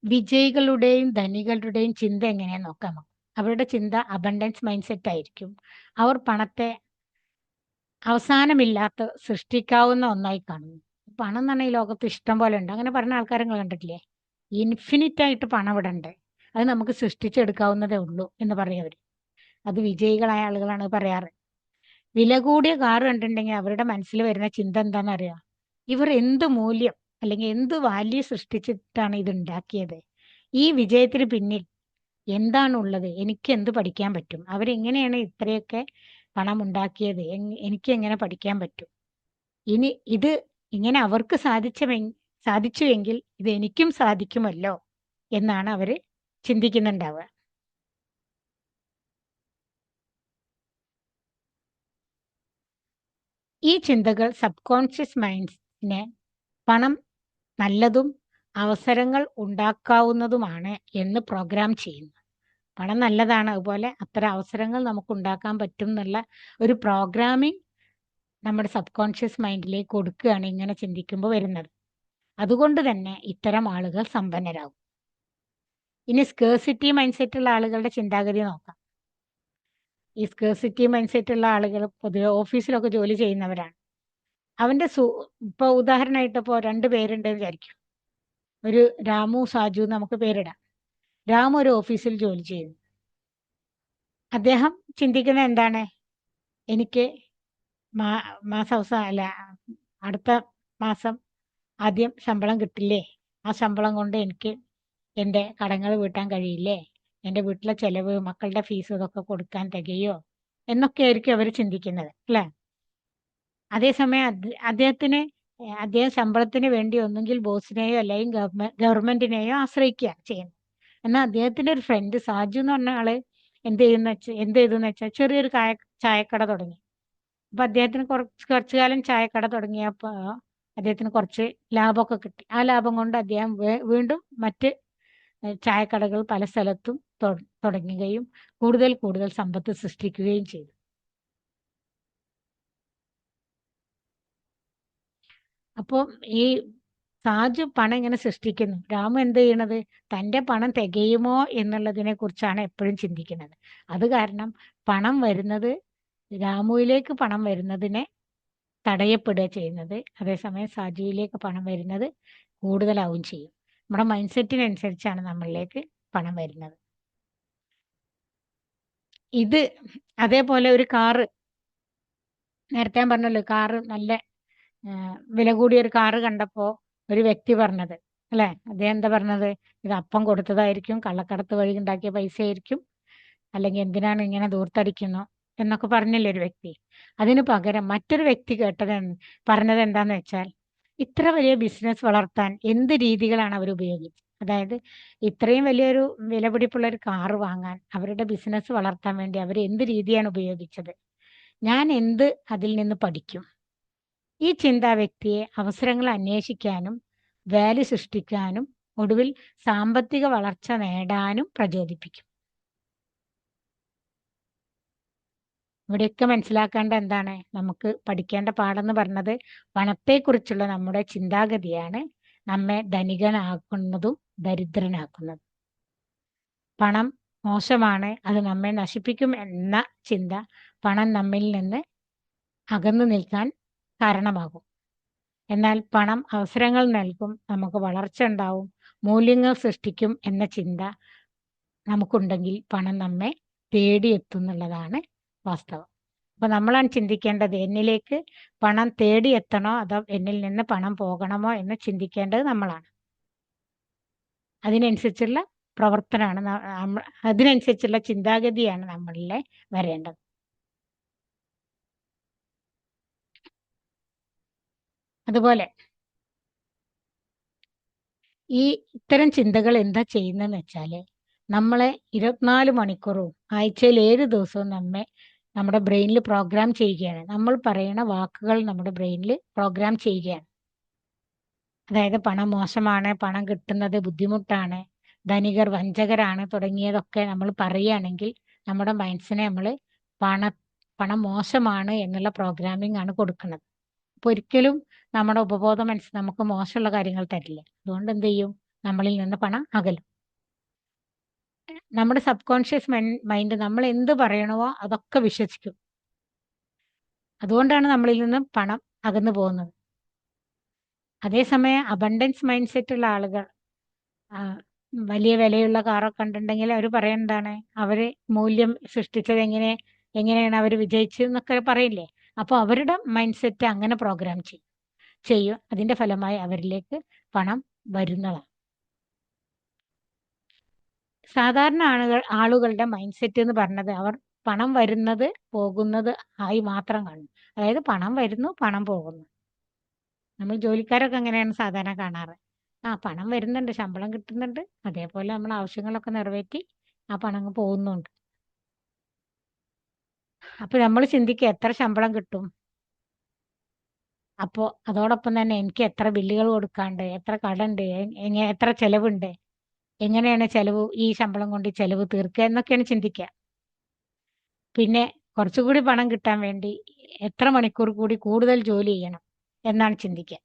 വിജയികളുടെയും ധനികളുടെയും ചിന്ത എങ്ങനെയാന്ന് നോക്കാം. അവരുടെ ചിന്ത അബണ്ടൻസ് മൈൻഡ് സെറ്റ് ആയിരിക്കും. അവർ പണത്തെ അവസാനമില്ലാത്ത സൃഷ്ടിക്കാവുന്ന ഒന്നായി കാണുന്നു. പണം എന്ന് പറഞ്ഞാൽ ഈ ലോകത്ത് ഇഷ്ടം പോലെ ഉണ്ട്. അങ്ങനെ പറഞ്ഞ ആൾക്കാരെ കണ്ടിട്ടില്ലേ? ഇൻഫിനിറ്റ് ആയിട്ട് പണം ഇവിടെ ഉണ്ട്, അത് നമുക്ക് സൃഷ്ടിച്ചെടുക്കാവുന്നതേ ഉള്ളൂ എന്ന് പറയും അവർ. അത് വിജയികളായ ആളുകളാണ് പറയാറ്. വില കൂടിയ കാർ കണ്ടിട്ടുണ്ടെങ്കിൽ അവരുടെ മനസ്സിൽ വരുന്ന ചിന്ത എന്താണെന്നറിയാം? ഇവർ എന്ത് മൂല്യം അല്ലെങ്കിൽ എന്ത് വാല്യൂ സൃഷ്ടിച്ചിട്ടാണ് ഇത് ഉണ്ടാക്കിയത്? ഈ വിജയത്തിന് പിന്നിൽ എന്താണുള്ളത്? എനിക്ക് എന്ത് പഠിക്കാൻ പറ്റും? അവരെങ്ങനെയാണ് ഇത്രയൊക്കെ പണം ഉണ്ടാക്കിയത്? എനിക്ക് എങ്ങനെ പഠിക്കാൻ പറ്റും? ഇത് ഇങ്ങനെ അവർക്ക് സാധിച്ചുവെങ്കിൽ ഇത് എനിക്കും സാധിക്കുമല്ലോ എന്നാണ് അവർ ചിന്തിക്കുന്നുണ്ടാവുക. ഈ ചിന്തകൾ സബ് കോൺഷ്യസ് മൈൻഡിനെ പണം നല്ലതും അവസരങ്ങൾ ഉണ്ടാക്കാവുന്നതുമാണ് എന്ന് പ്രോഗ്രാം ചെയ്യുന്നു. പണം നല്ലതാണ്, അതുപോലെ അത്തരം അവസരങ്ങൾ നമുക്ക് ഉണ്ടാക്കാൻ പറ്റും എന്നുള്ള ഒരു പ്രോഗ്രാമിംഗ് നമ്മുടെ സബ് കോൺഷ്യസ് മൈൻഡിലേക്ക് കൊടുക്കുകയാണ് ഇങ്ങനെ ചിന്തിക്കുമ്പോൾ വരുന്നത്. അതുകൊണ്ട് തന്നെ ഇത്തരം ആളുകൾ സമ്പന്നരാകും. ഇനി സ്കേഴ്സിറ്റി മൈൻഡ് സെറ്റ് ഉള്ള ആളുകളുടെ ചിന്താഗതി നോക്കാം. ഈ സ്കേഴ്സിറ്റി മൈൻഡ് സെറ്റ് ഉള്ള ആളുകൾ പൊതുവെ ഓഫീസിലൊക്കെ ജോലി ചെയ്യുന്നവരാണ്. അവന്റെ ഇപ്പോൾ ഉദാഹരണമായിട്ട് ഇപ്പോൾ 2 പേരുണ്ട് വിചാരിക്കും. ഒരു രാമു, സാജു നമുക്ക് പേരിടാം. രാമു ഒരു ഓഫീസിൽ ജോലി ചെയ്യുന്നു. അദ്ദേഹം ചിന്തിക്കുന്നത് എന്താണ്? എനിക്ക് അടുത്ത മാസം ആദ്യം ശമ്പളം കിട്ടില്ലേ? ആ ശമ്പളം കൊണ്ട് എനിക്ക് എൻ്റെ കടങ്ങൾ വീട്ടാൻ കഴിയില്ലേ? എൻ്റെ വീട്ടിലെ ചെലവ്, മക്കളുടെ ഫീസ് ഇതൊക്കെ കൊടുക്കാൻ തികയോ എന്നൊക്കെ ആയിരിക്കും അവർ ചിന്തിക്കുന്നത്, അല്ലേ? അതേസമയം അദ്ദേഹം ശമ്പളത്തിന് വേണ്ടി ഒന്നുകിൽ ബോസിനെയോ അല്ലെങ്കിൽ ഗവൺമെന്റിനെയോ ആശ്രയിക്കുകയാണ് ചെയ്യുന്നത്. എന്നാൽ അദ്ദേഹത്തിന്റെ ഒരു ഫ്രണ്ട് സാജു എന്ന് പറഞ്ഞ ആള് എന്ത് ചെയ്തെന്ന് വെച്ചാൽ ചെറിയൊരു ചായക്കട തുടങ്ങി. അപ്പൊ അദ്ദേഹത്തിന് കുറച്ചു കാലം ചായക്കട തുടങ്ങിയപ്പോ അദ്ദേഹത്തിന് കുറച്ച് ലാഭമൊക്കെ കിട്ടി. ആ ലാഭം കൊണ്ട് അദ്ദേഹം വീണ്ടും മറ്റ് ചായക്കടകൾ പല സ്ഥലത്തും തുടങ്ങുകയും കൂടുതൽ സമ്പത്ത് സൃഷ്ടിക്കുകയും ചെയ്തു. അപ്പോൾ ഈ സാജു പണം ഇങ്ങനെ സൃഷ്ടിക്കുന്നു. രാമു എന്ത് ചെയ്യണത്? തൻ്റെ പണം തികയുമോ എന്നുള്ളതിനെ കുറിച്ചാണ് എപ്പോഴും ചിന്തിക്കുന്നത്. അത് കാരണം രാമുവിലേക്ക് പണം വരുന്നതിനെ തടയപ്പെടുക ചെയ്യുന്നത്. അതേസമയം സാജുവിലേക്ക് പണം വരുന്നത് കൂടുതലാവും ചെയ്യും. നമ്മുടെ മൈൻഡ് സെറ്റിനനുസരിച്ചാണ് നമ്മളിലേക്ക് പണം വരുന്നത്. അതേപോലെ ഒരു കാറ്, നേരത്തെ ഞാൻ പറഞ്ഞല്ലോ, കാറ് നല്ല വില കൂടിയ ഒരു കാറ് കണ്ടപ്പോൾ ഒരു വ്യക്തി പറഞ്ഞത്, അല്ലേ? അദ്ദേഹം എന്താ പറഞ്ഞത്? ഇത് അപ്പം കൊടുത്തതായിരിക്കും, കള്ളക്കടത്ത് വഴി ഉണ്ടാക്കിയ പൈസ ആയിരിക്കും, അല്ലെങ്കിൽ എന്തിനാണ് ഇങ്ങനെ ദൂർത്തടിക്കുന്നു എന്നൊക്കെ പറഞ്ഞില്ലേ ഒരു വ്യക്തി. അതിന് പകരം മറ്റൊരു വ്യക്തി പറഞ്ഞത് എന്താന്ന് വെച്ചാൽ, ഇത്ര വലിയ ബിസിനസ് വളർത്താൻ എന്ത് രീതികളാണ് അവർ ഉപയോഗിച്ചത്? അതായത് ഇത്രയും വലിയൊരു വിലപിടിപ്പുള്ള ഒരു കാറ് വാങ്ങാൻ അവരുടെ ബിസിനസ് വളർത്താൻ വേണ്ടി അവർ എന്ത് രീതിയാണ് ഉപയോഗിച്ചത്? ഞാൻ എന്ത് അതിൽ നിന്ന് പഠിക്കും? ഈ ചിന്ത വ്യക്തിയെ അവസരങ്ങൾ അന്വേഷിക്കാനും വാല്യൂ സൃഷ്ടിക്കാനും ഒടുവിൽ സാമ്പത്തിക വളർച്ച നേടാനും പ്രചോദിപ്പിക്കും. ഇവിടെയൊക്കെ മനസ്സിലാക്കേണ്ട എന്താണ്? നമുക്ക് പഠിക്കേണ്ട പാഠമെന്ന് പറഞ്ഞത് പണത്തെക്കുറിച്ചുള്ള നമ്മുടെ ചിന്താഗതിയാണ് നമ്മെ ധനികനാക്കുന്നതും ദരിദ്രനാക്കുന്നതും. പണം മോശമാണ്, അത് നമ്മെ നശിപ്പിക്കും എന്ന ചിന്ത പണം നമ്മിൽ നിന്ന് അകന്നു നിൽക്കാൻ കാരണമാകും. എന്നാൽ പണം അവസരങ്ങൾ നൽകും, നമുക്ക് വളർച്ച ഉണ്ടാവും, മൂല്യങ്ങൾ സൃഷ്ടിക്കും എന്ന ചിന്ത നമുക്കുണ്ടെങ്കിൽ പണം നമ്മെ തേടിയെത്തുന്നുള്ളതാണ് വാസ്തവം. അപ്പൊ നമ്മളാണ് ചിന്തിക്കേണ്ടത്, എന്നിലേക്ക് പണം തേടിയെത്തണോ അതോ എന്നിൽ നിന്ന് പണം പോകണമോ എന്ന് ചിന്തിക്കേണ്ടത് നമ്മളാണ്. അതിനനുസരിച്ചുള്ള പ്രവർത്തനമാണ് അതിനനുസരിച്ചുള്ള ചിന്താഗതിയാണ് നമ്മളിലെ വരേണ്ടത്. അതുപോലെ ഈ ഇത്തരം ചിന്തകൾ എന്താ ചെയ്യുന്നതെന്ന് വെച്ചാല് നമ്മളെ 24 മണിക്കൂറും ആഴ്ചയിൽ 7 ദിവസവും നമ്മുടെ ബ്രെയിനിൽ പ്രോഗ്രാം ചെയ്യുകയാണ്. നമ്മൾ പറയുന്ന വാക്കുകൾ നമ്മുടെ ബ്രെയിനിൽ പ്രോഗ്രാം ചെയ്യുകയാണ്. അതായത് പണം മോശമാണ്, പണം കിട്ടുന്നത് ബുദ്ധിമുട്ടാണ്, ധനികർ വഞ്ചകരാണ് തുടങ്ങിയതൊക്കെ നമ്മൾ പറയുകയാണെങ്കിൽ നമ്മുടെ മനസ്സിനെ നമ്മൾ പണ പണം മോശമാണ് എന്നുള്ള പ്രോഗ്രാമിംഗ് ആണ് കൊടുക്കുന്നത്. അപ്പൊ ഒരിക്കലും നമ്മുടെ ഉപബോധ മനസ്സ് നമുക്ക് മോശമുള്ള കാര്യങ്ങൾ തരില്ല. അതുകൊണ്ട് എന്ത് ചെയ്യും? നമ്മളിൽ നിന്ന് പണം അകലും. നമ്മുടെ സബ് കോൺഷ്യസ് മൈൻഡ് നമ്മൾ എന്ത് പറയണമോ അതൊക്കെ വിശ്വസിക്കും. അതുകൊണ്ടാണ് നമ്മളിൽ നിന്ന് പണം അകന്നു പോകുന്നത്. അതേസമയം അബണ്ടൻസ് മൈൻഡ് സെറ്റ് ഉള്ള ആളുകൾ വലിയ വിലയുള്ള കാറൊക്കെ കണ്ടിട്ടുണ്ടെങ്കിൽ അവർ പറയുന്നതാണ്, അവര് മൂല്യം സൃഷ്ടിച്ചത് എങ്ങനെയാണ് അവർ വിജയിച്ചതെന്നൊക്കെ പറയില്ലേ. അപ്പോൾ അവരുടെ മൈൻഡ് സെറ്റ് അങ്ങനെ പ്രോഗ്രാം ചെയ്യും. അതിന്റെ ഫലമായി അവരിലേക്ക് പണം വരുന്നതാണ്. സാധാരണ ആളുകളുടെ മൈൻഡ് സെറ്റ് എന്ന് പറഞ്ഞത് അവർ പണം വരുന്നത് പോകുന്നത് ആയി മാത്രം കാണും. അതായത് പണം വരുന്നു, പണം പോകുന്നു. നമ്മൾ ജോലിക്കാരൊക്കെ അങ്ങനെയാണ് സാധാരണ കാണാറ്. പണം വരുന്നുണ്ട്, ശമ്പളം കിട്ടുന്നുണ്ട്, അതേപോലെ നമ്മൾ ആവശ്യങ്ങളൊക്കെ നിറവേറ്റി ആ പണം അങ്ങ് പോകുന്നുണ്ട്. അപ്പൊ നമ്മൾ ചിന്തിക്കുക എത്ര ശമ്പളം കിട്ടും, അപ്പോൾ അതോടൊപ്പം തന്നെ എനിക്ക് എത്ര ബില്ലുകൾ കൊടുക്കാണ്ട്, എത്ര കടമുണ്ട്, എത്ര ചെലവുണ്ട്, എങ്ങനെയാണ് ചെലവ്, ഈ ശമ്പളം കൊണ്ട് ചെലവ് തീർക്കുക എന്നൊക്കെയാണ് ചിന്തിക്കുക. പിന്നെ കുറച്ചുകൂടി പണം കിട്ടാൻ വേണ്ടി എത്ര മണിക്കൂർ കൂടി കൂടുതൽ ജോലി ചെയ്യണം എന്നാണ് ചിന്തിക്കുക.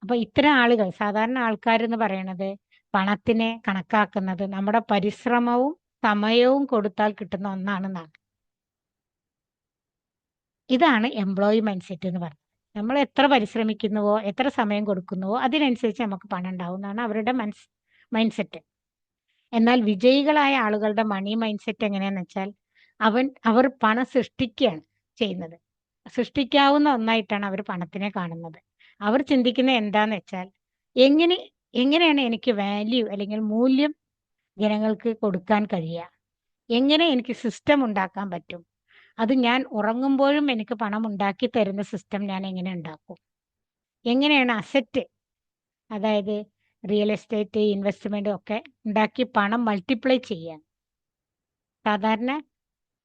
അപ്പൊ ഇത്തരം ആളുകൾ, സാധാരണ ആൾക്കാരെന്ന് പറയുന്നത് പണത്തിനെ കണക്കാക്കുന്നത് നമ്മുടെ പരിശ്രമവും സമയവും കൊടുത്താൽ കിട്ടുന്ന ഒന്നാണെന്നാണ്. ഇതാണ് എംപ്ലോയി മൈൻഡ് സെറ്റ് എന്ന് പറയുന്നത്. നമ്മൾ എത്ര പരിശ്രമിക്കുന്നുവോ, എത്ര സമയം കൊടുക്കുന്നുവോ അതിനനുസരിച്ച് നമുക്ക് പണം ഉണ്ടാവും എന്നാണ് അവരുടെ മൈൻഡ് സെറ്റ്. എന്നാൽ വിജയികളായ ആളുകളുടെ മണി മൈൻഡ് സെറ്റ് എങ്ങനെയാന്ന് വെച്ചാൽ അവർ പണം സൃഷ്ടിക്കുകയാണ് ചെയ്യുന്നത്. സൃഷ്ടിക്കാവുന്ന ഒന്നായിട്ടാണ് അവർ പണത്തിനെ കാണുന്നത്. അവർ ചിന്തിക്കുന്നത് എന്താന്ന് വെച്ചാൽ എങ്ങനെയാണ് എനിക്ക് വാല്യൂ അല്ലെങ്കിൽ മൂല്യം ജനങ്ങൾക്ക് കൊടുക്കാൻ കഴിയുക, എങ്ങനെ എനിക്ക് സിസ്റ്റം ഉണ്ടാക്കാൻ പറ്റും, അത് ഞാൻ ഉറങ്ങുമ്പോഴും എനിക്ക് പണം ഉണ്ടാക്കി തരുന്ന സിസ്റ്റം ഞാൻ എങ്ങനെ ഉണ്ടാക്കും, എങ്ങനെയാണ് അസറ്റ്, അതായത് റിയൽ എസ്റ്റേറ്റ് ഇൻവെസ്റ്റ്മെന്റ് ഒക്കെ ഉണ്ടാക്കി പണം മൾട്ടിപ്ലൈ ചെയ്യാൻ. സാധാരണ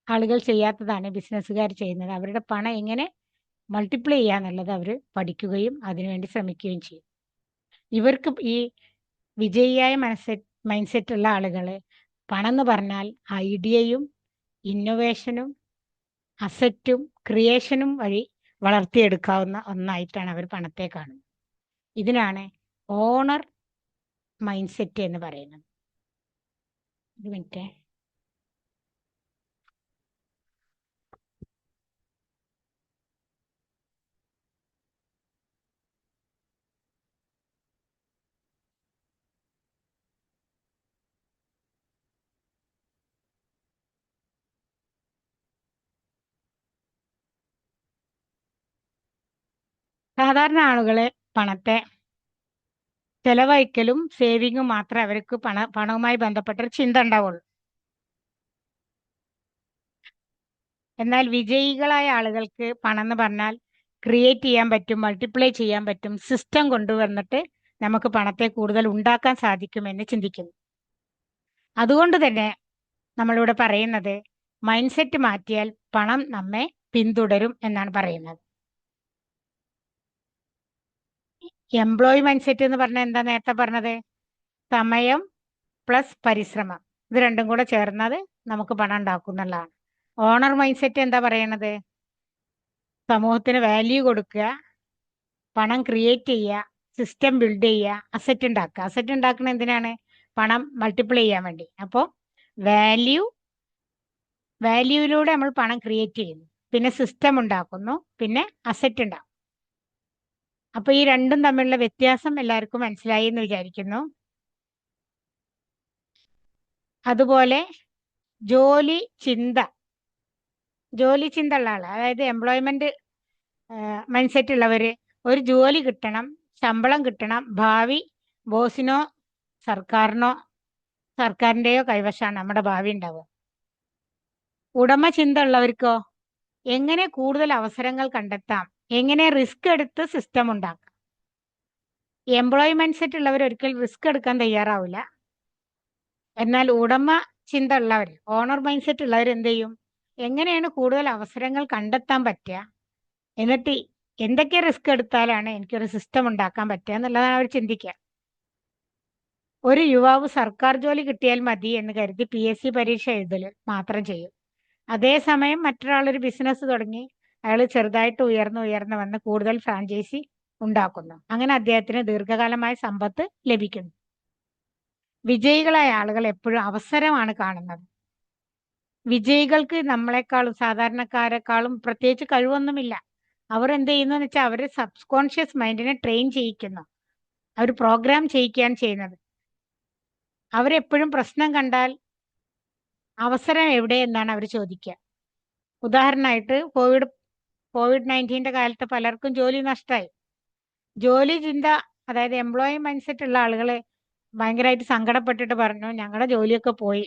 ആളുകൾ ചെയ്യാത്തതാണ് ബിസിനസ്സുകാർ ചെയ്യുന്നത്. അവരുടെ പണം എങ്ങനെ മൾട്ടിപ്ലൈ ചെയ്യാന്നുള്ളത് അവർ പഠിക്കുകയും അതിനുവേണ്ടി ശ്രമിക്കുകയും ചെയ്യും. ഇവർക്ക് ഈ വിജയിയായ മൈൻഡ് സെറ്റ് ഉള്ള ആളുകൾ പണം എന്ന് പറഞ്ഞാൽ ഐഡിയയും ഇന്നൊവേഷനും അസറ്റും ക്രിയേഷനും വഴി വളർത്തിയെടുക്കാവുന്ന ഒന്നായിട്ടാണ് അവർ പണത്തെ കാണുന്നത്. ഇതിനാണ് ഓണർ മൈൻഡ് സെറ്റ് എന്ന് പറയുന്നത്. ഒരു മിനിറ്റ്. സാധാരണ ആളുകളെ പണത്തെ ചെലവഴിക്കലും സേവിങ്ങും മാത്രമേ അവർക്ക് പണവുമായി ബന്ധപ്പെട്ടൊരു ചിന്ത ഉണ്ടാവുള്ളൂ. എന്നാൽ വിജയികളായ ആളുകൾക്ക് പണം എന്ന് പറഞ്ഞാൽ ക്രിയേറ്റ് ചെയ്യാൻ പറ്റും, മൾട്ടിപ്ലൈ ചെയ്യാൻ പറ്റും, സിസ്റ്റം കൊണ്ടുവന്നിട്ട് നമുക്ക് പണത്തെ കൂടുതൽ ഉണ്ടാക്കാൻ സാധിക്കുമെന്ന് ചിന്തിക്കുന്നു. അതുകൊണ്ട് തന്നെ നമ്മളിവിടെ പറയുന്നത് മൈൻഡ് സെറ്റ് മാറ്റിയാൽ പണം നമ്മെ പിന്തുടരും എന്നാണ് പറയുന്നത്. എംപ്ലോയി മൈൻഡ് സെറ്റ് എന്ന് പറഞ്ഞാൽ എന്താ നേരത്തെ പറഞ്ഞത്? സമയം പ്ലസ് പരിശ്രമം, ഇത് രണ്ടും കൂടെ ചേർന്നത് നമുക്ക് പണം ഉണ്ടാക്കും എന്നുള്ളതാണ്. ഓണർ മൈൻഡ് സെറ്റ് എന്താ പറയണത്? സമൂഹത്തിന് വാല്യൂ കൊടുക്കുക, പണം ക്രിയേറ്റ് ചെയ്യുക, സിസ്റ്റം ബിൽഡ് ചെയ്യുക, അസറ്റ് ഉണ്ടാക്കുക. അസറ്റ് ഉണ്ടാക്കുന്നത് എന്തിനാണ്? പണം മൾട്ടിപ്ലൈ ചെയ്യാൻ വേണ്ടി. അപ്പോൾ വാല്യൂ വാല്യൂയിലൂടെ നമ്മൾ പണം ക്രിയേറ്റ് ചെയ്യുന്നു, പിന്നെ സിസ്റ്റം ഉണ്ടാക്കുന്നു, പിന്നെ അസറ്റ് ഉണ്ടാക്കും. അപ്പൊ ഈ രണ്ടും തമ്മിലുള്ള വ്യത്യാസം എല്ലാവർക്കും മനസ്സിലായി എന്ന് വിചാരിക്കുന്നു. അതുപോലെ ജോലി ചിന്ത ഉള്ള ആള്, അതായത് എംപ്ലോയ്മെന്റ് മൈൻഡ് സെറ്റ് ഉള്ളവര്, ഒരു ജോലി കിട്ടണം, ശമ്പളം കിട്ടണം, ഭാവി ബോസിനോ സർക്കാരിന്റെയോ കൈവശമാണ് നമ്മുടെ ഭാവി ഉണ്ടാവുക. ഉടമ ചിന്ത ഉള്ളവർക്കോ എങ്ങനെ കൂടുതൽ അവസരങ്ങൾ കണ്ടെത്താം, എങ്ങനെ റിസ്ക് എടുത്ത് സിസ്റ്റം ഉണ്ടാക്കാം. എംപ്ലോയി മൈൻഡ് സെറ്റ് ഉള്ളവർ ഒരിക്കലും റിസ്ക് എടുക്കാൻ തയ്യാറാവില്ല. എന്നാൽ ഉടമ ചിന്ത ഉള്ളവർ, ഓണർ മൈൻഡ് സെറ്റ് ഉള്ളവർ എന്ത് ചെയ്യും? എങ്ങനെയാണ് കൂടുതൽ അവസരങ്ങൾ കണ്ടെത്താൻ പറ്റുക, എന്നിട്ട് എന്തൊക്കെ റിസ്ക് എടുത്താലാണ് എനിക്കൊരു സിസ്റ്റം ഉണ്ടാക്കാൻ പറ്റുക എന്നുള്ളതാണ് അവർ ചിന്തിക്കുക. ഒരു യുവാവ് സർക്കാർ ജോലി കിട്ടിയാൽ മതി എന്ന് കരുതി PSC പരീക്ഷ എഴുതൽ മാത്രം ചെയ്യും. അതേസമയം മറ്റൊരാളൊരു ബിസിനസ് തുടങ്ങി അയാൾ ചെറുതായിട്ട് ഉയർന്നു വന്ന് കൂടുതൽ ഫ്രാഞ്ചൈസി ഉണ്ടാക്കുന്നു. അങ്ങനെ അദ്ദേഹത്തിന് ദീർഘകാലമായ സമ്പത്ത് ലഭിക്കുന്നു. വിജയികളായ ആളുകൾ എപ്പോഴും അവസരമാണ് കാണുന്നത്. വിജയികൾക്ക് നമ്മളെക്കാളും സാധാരണക്കാരെക്കാളും പ്രത്യേകിച്ച് കഴിവൊന്നുമില്ല. അവർ എന്ത് ചെയ്യുന്നു എന്ന് വെച്ചാൽ അവർ സബ്കോൺഷ്യസ് മൈൻഡിനെ ട്രെയിൻ ചെയ്യിക്കുന്നു, അവർ പ്രോഗ്രാം ചെയ്യിക്കുകയാണ് ചെയ്യുന്നത്. അവരെപ്പോഴും പ്രശ്നം കണ്ടാൽ അവസരം എവിടെ എന്നാണ് അവർ ചോദിക്കുക. ഉദാഹരണമായിട്ട് COVID-19 കാലത്ത് പലർക്കും ജോലി നഷ്ടമായി. ജോലി ചിന്ത, അതായത് എംപ്ലോയി മൈൻഡ് സെറ്റ് ഉള്ള ആളുകളെ ഭയങ്കരമായിട്ട് സങ്കടപ്പെട്ടിട്ട് പറഞ്ഞു, ഞങ്ങളുടെ ജോലിയൊക്കെ പോയി,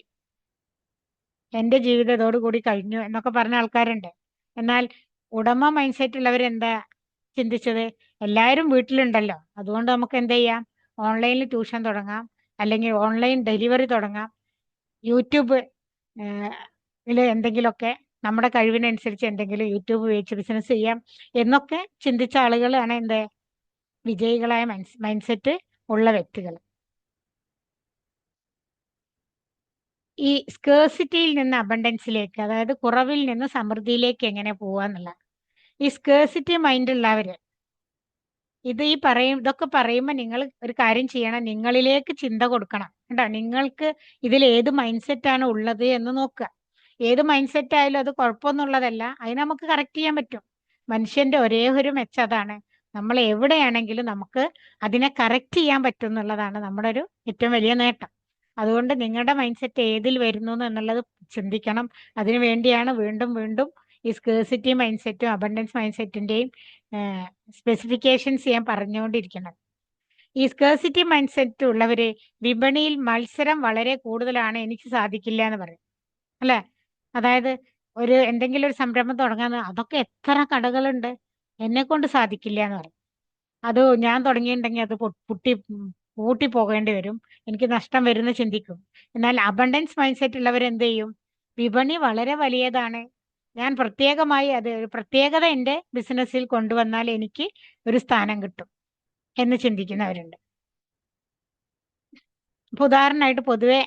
എൻ്റെ ജീവിതം ഇതോടുകൂടി കഴിഞ്ഞു എന്നൊക്കെ പറഞ്ഞ ആൾക്കാരുണ്ട്. എന്നാൽ ഉടമ മൈൻഡ് സെറ്റ് ഉള്ളവരെന്താ ചിന്തിച്ചത്? എല്ലാവരും വീട്ടിലുണ്ടല്ലോ, അതുകൊണ്ട് നമുക്ക് എന്ത് ചെയ്യാം? ഓൺലൈനിൽ ട്യൂഷൻ തുടങ്ങാം, അല്ലെങ്കിൽ ഓൺലൈൻ ഡെലിവറി തുടങ്ങാം, യൂട്യൂബ് എന്തെങ്കിലുമൊക്കെ നമ്മുടെ കഴിവിനനുസരിച്ച് എന്തെങ്കിലും യൂട്യൂബ് ഉപയോഗിച്ച് ബിസിനസ് ചെയ്യാം എന്നൊക്കെ ചിന്തിച്ച ആളുകളാണ് എന്ത് വിജയികളായ മൈൻഡ് സെറ്റ് ഉള്ള വ്യക്തികൾ. ഈ സ്കേഴ്സിറ്റിയിൽ നിന്ന് അബണ്ടൻസിലേക്ക്, അതായത് കുറവിൽ നിന്ന് സമൃദ്ധിയിലേക്ക് എങ്ങനെ പോവാന്നുള്ള ഈ സ്കേഴ്സിറ്റി മൈൻഡ് ഉള്ളവര് ഇതൊക്കെ പറയുമ്പോൾ നിങ്ങൾ ഒരു കാര്യം ചെയ്യണം, നിങ്ങളിലേക്ക് ചിന്ത കൊടുക്കണം കേട്ടോ. നിങ്ങൾക്ക് ഇതിൽ ഏത് മൈൻഡ് സെറ്റ് ആണ് ഉള്ളത് എന്ന് നോക്കുക. ഏത് മൈൻഡ് സെറ്റ് ആയാലും അത് കുഴപ്പമൊന്നുള്ളതല്ല, അതിന് നമുക്ക് കറക്റ്റ് ചെയ്യാൻ പറ്റും. മനുഷ്യന്റെ ഒരേ ഒരു മെച്ചം അതാണ്, നമ്മൾ എവിടെയാണെങ്കിലും നമുക്ക് അതിനെ കറക്റ്റ് ചെയ്യാൻ പറ്റും എന്നുള്ളതാണ് നമ്മുടെ ഒരു ഏറ്റവും വലിയ നേട്ടം. അതുകൊണ്ട് നിങ്ങളുടെ മൈൻഡ് സെറ്റ് ഏതിൽ വരുന്നു എന്നുള്ളത് ചിന്തിക്കണം. അതിനു വേണ്ടിയാണ് വീണ്ടും വീണ്ടും ഈ സ്കേഴ്സിറ്റി മൈൻഡ് സെറ്റും അബണ്ടൻസ് മൈൻഡ് സെറ്റിന്റെയും സ്പെസിഫിക്കേഷൻസ് ഞാൻ പറഞ്ഞുകൊണ്ടിരിക്കുന്നത്. ഈ സ്കേഴ്സിറ്റി മൈൻഡ് സെറ്റ് ഉള്ളവര് വിപണിയിൽ മത്സരം വളരെ കൂടുതലാണ്, എനിക്ക് സാധിക്കില്ല എന്ന് പറയും അല്ലെ. അതായത് എന്തെങ്കിലും ഒരു സംരംഭം തുടങ്ങാൻ, അതൊക്കെ എത്ര കടകളുണ്ട്, എന്നെ കൊണ്ട് സാധിക്കില്ല എന്ന് പറയും. അത് ഞാൻ തുടങ്ങിയിട്ടുണ്ടെങ്കിൽ അത് പൂട്ടി പോകേണ്ടി വരും, എനിക്ക് നഷ്ടം വരുന്ന ചിന്തിക്കും. എന്നാൽ അബണ്ടൻസ് മൈൻഡ് സെറ്റ് ഉള്ളവർ എന്ത് ചെയ്യും? വിപണി വളരെ വലിയതാണ്, ഞാൻ പ്രത്യേകമായി ഒരു പ്രത്യേകത എൻ്റെ ബിസിനസ്സിൽ കൊണ്ടുവന്നാൽ എനിക്ക് ഒരു സ്ഥാനം കിട്ടും എന്ന് ചിന്തിക്കുന്നവരുണ്ട്. ഇപ്പൊ ഉദാഹരണമായിട്ട് പൊതുവെ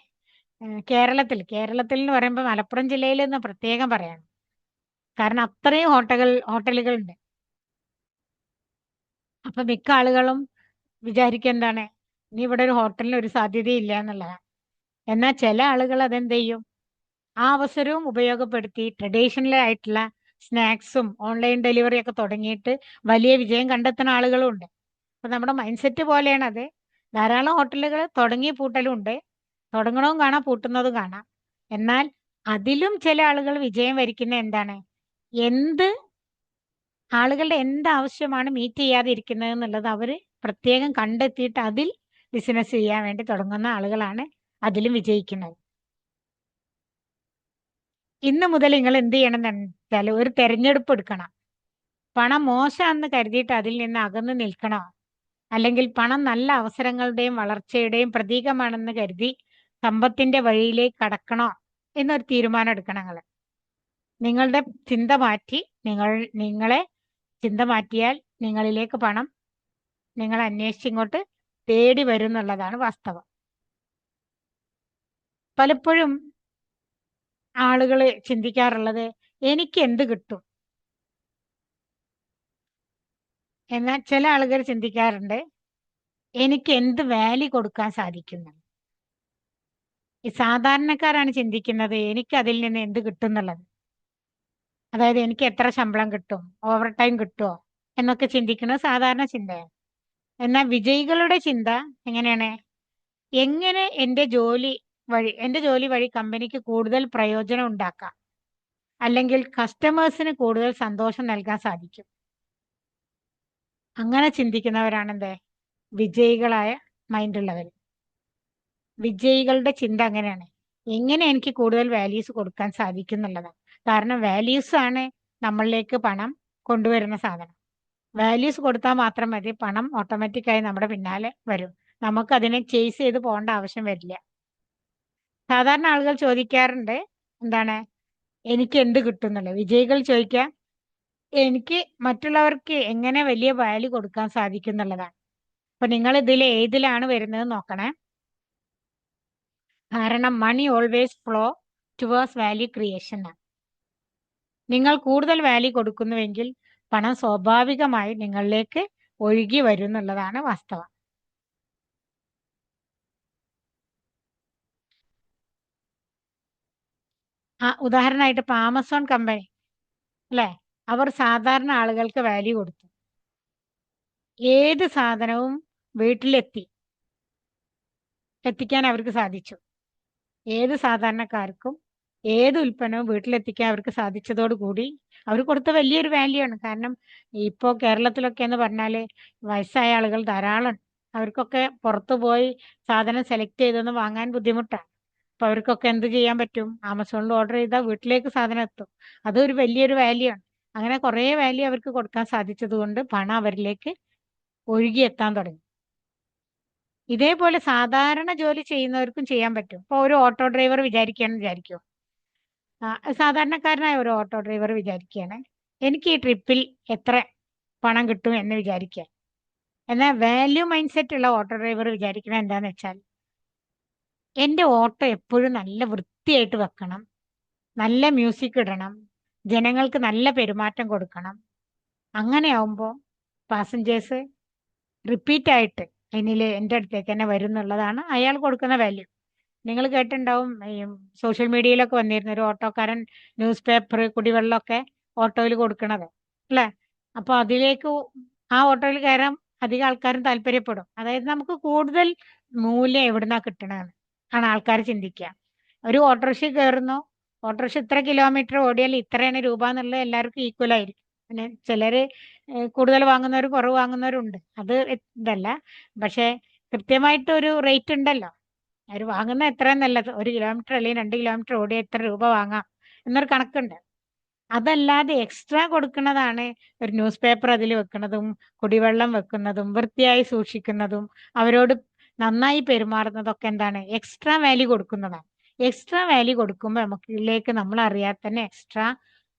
കേരളത്തിൽ എന്ന് പറയുമ്പോൾ മലപ്പുറം ജില്ലയിൽ നിന്ന് പ്രത്യേകം പറയണം, കാരണം അത്രയും ഹോട്ടലുകളുണ്ട്. അപ്പൊ മിക്ക ആളുകളും വിചാരിക്കുക എന്താണ്, ഇനി ഇവിടെ ഒരു ഹോട്ടലിന് ഒരു സാധ്യതയില്ല എന്നുള്ളതാണ്. എന്നാൽ ചില ആളുകൾ അതെന്ത് ചെയ്യും? ആ അവസരവും ഉപയോഗപ്പെടുത്തി ട്രഡീഷണൽ ആയിട്ടുള്ള സ്നാക്സും ഓൺലൈൻ ഡെലിവറി ഒക്കെ തുടങ്ങിയിട്ട് വലിയ വിജയം കണ്ടെത്തുന്ന ആളുകളും ഉണ്ട്. അപ്പൊ നമ്മുടെ മൈൻഡ് സെറ്റ് പോലെയാണ് അത്. ധാരാളം ഹോട്ടലുകൾ തുടങ്ങി പൂട്ടലും ഉണ്ട്, തുടങ്ങണവും കാണാം, പൂട്ടുന്നതും കാണാം. എന്നാൽ അതിലും ചില ആളുകൾ വിജയം വരിക്കുന്ന എന്താണ്, ആളുകളുടെ എന്ത് ആവശ്യമാണ് മീറ്റ് ചെയ്യാതെ ഇരിക്കുന്നത് എന്നുള്ളത് അവർ പ്രത്യേകം കണ്ടെത്തിയിട്ട് അതിൽ ബിസിനസ് ചെയ്യാൻ വേണ്ടി തുടങ്ങുന്ന ആളുകളാണ് അതിലും വിജയിക്കുന്നത്. ഇന്ന് മുതൽ നിങ്ങൾ എന്ത് ചെയ്യണം എന്ന് വെച്ചാൽ ഒരു തെരഞ്ഞെടുപ്പ് എടുക്കണം. പണം മോശമാണെന്ന് കരുതിയിട്ട് അതിൽ നിന്ന് അകന്ന് നിൽക്കണോ, അല്ലെങ്കിൽ പണം നല്ല അവസരങ്ങളുടെയും വളർച്ചയുടെയും പ്രതീകമാണെന്ന് കരുതി സമ്പത്തിന്റെ വഴിയിലേക്ക് കടക്കണോ എന്നൊരു തീരുമാനം എടുക്കണം നിങ്ങൾ. നിങ്ങളുടെ ചിന്ത മാറ്റി നിങ്ങളെ ചിന്ത മാറ്റിയാൽ നിങ്ങളിലേക്ക് പണം നിങ്ങൾ അന്വേഷിച്ചിങ്ങോട്ട് തേടി വരും എന്നുള്ളതാണ് വാസ്തവം. പലപ്പോഴും ആളുകൾ ചിന്തിക്കാറുള്ളത് എനിക്ക് എന്ത് കിട്ടും. എന്നാൽ ചില ആളുകൾ ചിന്തിക്കാറുണ്ട് എനിക്ക് എന്ത് വാല്യൂ കൊടുക്കാൻ സാധിക്കുന്നു. ഈ സാധാരണക്കാരാണ് ചിന്തിക്കുന്നത് എനിക്ക് അതിൽ നിന്ന് എന്ത് കിട്ടും എന്നുള്ളത്. അതായത് എനിക്ക് എത്ര ശമ്പളം കിട്ടും, ഓവർ ടൈം കിട്ടുമോ എന്നൊക്കെ ചിന്തിക്കുന്നത് സാധാരണ ചിന്തയാണ്. എന്നാൽ വിജയികളുടെ ചിന്ത എങ്ങനെയാണ്? എങ്ങനെ എൻ്റെ ജോലി വഴി കമ്പനിക്ക് കൂടുതൽ പ്രയോജനം ഉണ്ടാക്കാം, അല്ലെങ്കിൽ കസ്റ്റമേഴ്സിന് കൂടുതൽ സന്തോഷം നൽകാൻ സാധിക്കും. അങ്ങനെ ചിന്തിക്കുന്നവരാണ് വിജയികളായ മൈൻഡുള്ളവർ. വിജയികളുടെ ചിന്ത അങ്ങനെയാണ്, എങ്ങനെ എനിക്ക് കൂടുതൽ വാല്യൂസ് കൊടുക്കാൻ സാധിക്കും എന്നുള്ളതാണ്. കാരണം വാല്യൂസ് ആണ് നമ്മളിലേക്ക് പണം കൊണ്ടുവരുന്ന സാധനം. വാല്യൂസ് കൊടുത്താൽ മാത്രം മതി, പണം ഓട്ടോമാറ്റിക്കായി നമ്മുടെ പിന്നാലെ വരും. നമുക്ക് അതിനെ ചേസ് ചെയ്ത് പോകേണ്ട ആവശ്യം വരില്ല. സാധാരണ ആളുകൾ ചോദിക്കാറുണ്ട് എന്താണ് എനിക്ക് എന്ത് കിട്ടും എന്നുള്ളത്. വിജയികൾ ചോദിക്കാം എനിക്ക് മറ്റുള്ളവർക്ക് എങ്ങനെ വലിയ വാല്യൂ കൊടുക്കാൻ സാധിക്കും എന്നുള്ളതാണ്. അപ്പൊ നിങ്ങൾ ഏതിലാണ് വരുന്നത് നോക്കണേ. കാരണം money always flow towards value creation ആണ്. നിങ്ങൾ കൂടുതൽ വാല്യൂ കൊടുക്കുന്നുവെങ്കിൽ പണം സ്വാഭാവികമായി നിങ്ങളിലേക്ക് ഒഴുകി വരും എന്നുള്ളതാണ് വാസ്തവം. ഉദാഹരണമായിട്ട് ഇപ്പൊ ആമസോൺ കമ്പനി അല്ലെ, അവർ സാധാരണ ആളുകൾക്ക് വാല്യൂ കൊടുത്തു. ഏത് സാധനവും എത്തിക്കാൻ അവർക്ക് സാധിച്ചു. ഏത് സാധാരണക്കാർക്കും ഏത് ഉൽപ്പന്നവും വീട്ടിലെത്തിക്കാൻ അവർക്ക് സാധിച്ചതോടുകൂടി അവർ കൊടുത്ത വലിയൊരു വാല്യൂ ആണ്. കാരണം ഇപ്പോൾ കേരളത്തിലൊക്കെ എന്ന് പറഞ്ഞാൽ വയസ്സായ ആളുകൾ ധാരാളം. അവർക്കൊക്കെ പുറത്തു പോയി സാധനം സെലക്ട് ചെയ്തൊന്ന് വാങ്ങാൻ ബുദ്ധിമുട്ടാണ്. അപ്പൊ അവർക്കൊക്കെ എന്ത് ചെയ്യാൻ പറ്റും? ആമസോണിൽ ഓർഡർ ചെയ്താൽ വീട്ടിലേക്ക് സാധനം എത്തും. അതൊരു വലിയൊരു വാല്യൂ ആണ്. അങ്ങനെ കുറേ വാല്യൂ അവർക്ക് കൊടുക്കാൻ സാധിച്ചത് കൊണ്ട് പണം അവരിലേക്ക് ഒഴുകിയെത്താൻ തുടങ്ങി. ഇതേപോലെ സാധാരണ ജോലി ചെയ്യുന്നവർക്കും ചെയ്യാൻ പറ്റും. ഇപ്പൊ ഒരു ഓട്ടോ ഡ്രൈവർ വിചാരിക്കുമോ, സാധാരണക്കാരനായ ഒരു ഓട്ടോ ഡ്രൈവർ വിചാരിക്കുകയാണ് എനിക്ക് ഈ ട്രിപ്പിൽ എത്ര പണം കിട്ടും എന്ന് വിചാരിക്കുക. എന്നാൽ വാല്യൂ മൈൻഡ് സെറ്റ് ഉള്ള ഓട്ടോ ഡ്രൈവർ വിചാരിക്കണത് എന്താന്ന് വെച്ചാൽ എൻ്റെ ഓട്ടോ എപ്പോഴും നല്ല വൃത്തിയായിട്ട് വെക്കണം, നല്ല മ്യൂസിക് ഇടണം, ജനങ്ങൾക്ക് നല്ല പെരുമാറ്റം കൊടുക്കണം. അങ്ങനെയാവുമ്പോൾ പാസഞ്ചേഴ്സ് റിപ്പീറ്റ് ആയിട്ട് എൻ്റെ അടുത്തേക്ക് തന്നെ വരും എന്നുള്ളതാണ് അയാൾ കൊടുക്കുന്ന വാല്യൂ. നിങ്ങൾ കേട്ടിട്ടുണ്ടാവും സോഷ്യൽ മീഡിയയിലൊക്കെ വന്നിരുന്ന ഒരു ഓട്ടോക്കാരൻ ന്യൂസ് പേപ്പർ കുടിവെള്ളമൊക്കെ ഓട്ടോയിൽ കൊടുക്കണത് അല്ലേ. അപ്പൊ അതിലേക്ക് ആ ഓട്ടോയിൽ കയറാൻ അധികം ആൾക്കാരും താല്പര്യപ്പെടും. അതായത് നമുക്ക് കൂടുതൽ മൂല്യം എവിടുന്നാ കിട്ടണമെന്ന് ആണ് ആൾക്കാർ ചിന്തിക്കുക. ഒരു ഓട്ടോറിക്ഷ കയറുന്നു, ഓട്ടോറിക്ഷ ഇത്ര കിലോമീറ്റർ ഓടിയാൽ ഇത്രയാണ് രൂപ എന്നുള്ളത് എല്ലാവർക്കും ഈക്വൽ ആയിരിക്കും. പിന്നെ ചിലര് കൂടുതൽ വാങ്ങുന്നവർ കുറവ് വാങ്ങുന്നവരുണ്ട്, അത് ഇതല്ല. പക്ഷെ കൃത്യമായിട്ട് ഒരു റേറ്റ് ഉണ്ടല്ലോ, അവർ വാങ്ങുന്ന എത്രയെന്നല്ല, 1 കിലോമീറ്റർ അല്ലെങ്കിൽ 2 കിലോമീറ്റർ ഓടിയ എത്ര രൂപ വാങ്ങാം എന്നൊരു കണക്കുണ്ട്. അതല്ലാതെ എക്സ്ട്രാ കൊടുക്കുന്നതാണ് ഒരു ന്യൂസ് പേപ്പർ അതിൽ വെക്കുന്നതും കുടിവെള്ളം വെക്കുന്നതും വൃത്തിയായി സൂക്ഷിക്കുന്നതും അവരോട് നന്നായി പെരുമാറുന്നതൊക്കെ എന്താണ് എക്സ്ട്രാ വാല്യൂ കൊടുക്കുന്നതാണ്. എക്സ്ട്രാ വാല്യൂ കൊടുക്കുമ്പോൾ നമുക്കിലേക്ക് നമ്മൾ അറിയാതെ തന്നെ എക്സ്ട്രാ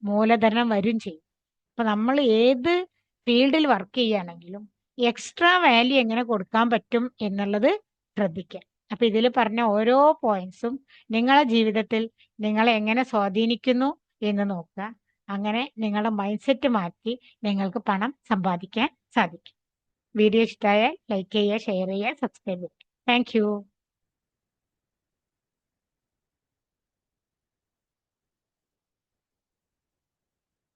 മൂലധനം വരും ചെയ്യും. അപ്പൊ നമ്മൾ ഏത് ഫീൽഡിൽ വർക്ക് ചെയ്യുകയാണെങ്കിലും എക്സ്ട്രാ വാല്യൂ എങ്ങനെ കൊടുക്കാൻ പറ്റും എന്നുള്ളത് ശ്രദ്ധിക്കുക. അപ്പൊ ഇതിൽ പറഞ്ഞ ഓരോ പോയിന്റ്സും നിങ്ങളുടെ ജീവിതത്തിൽ നിങ്ങളെ എങ്ങനെ സ്വാധീനിക്കുന്നു എന്ന് നോക്കുക. അങ്ങനെ നിങ്ങളുടെ മൈൻഡ് സെറ്റ് മാറ്റി നിങ്ങൾക്ക് പണം സമ്പാദിക്കാൻ സാധിക്കും. വീഡിയോ ഇഷ്ടമായാൽ ലൈക്ക് ചെയ്യുക, ഷെയർ ചെയ്യുക, സബ്സ്ക്രൈബ് ചെയ്യുക. Thank you.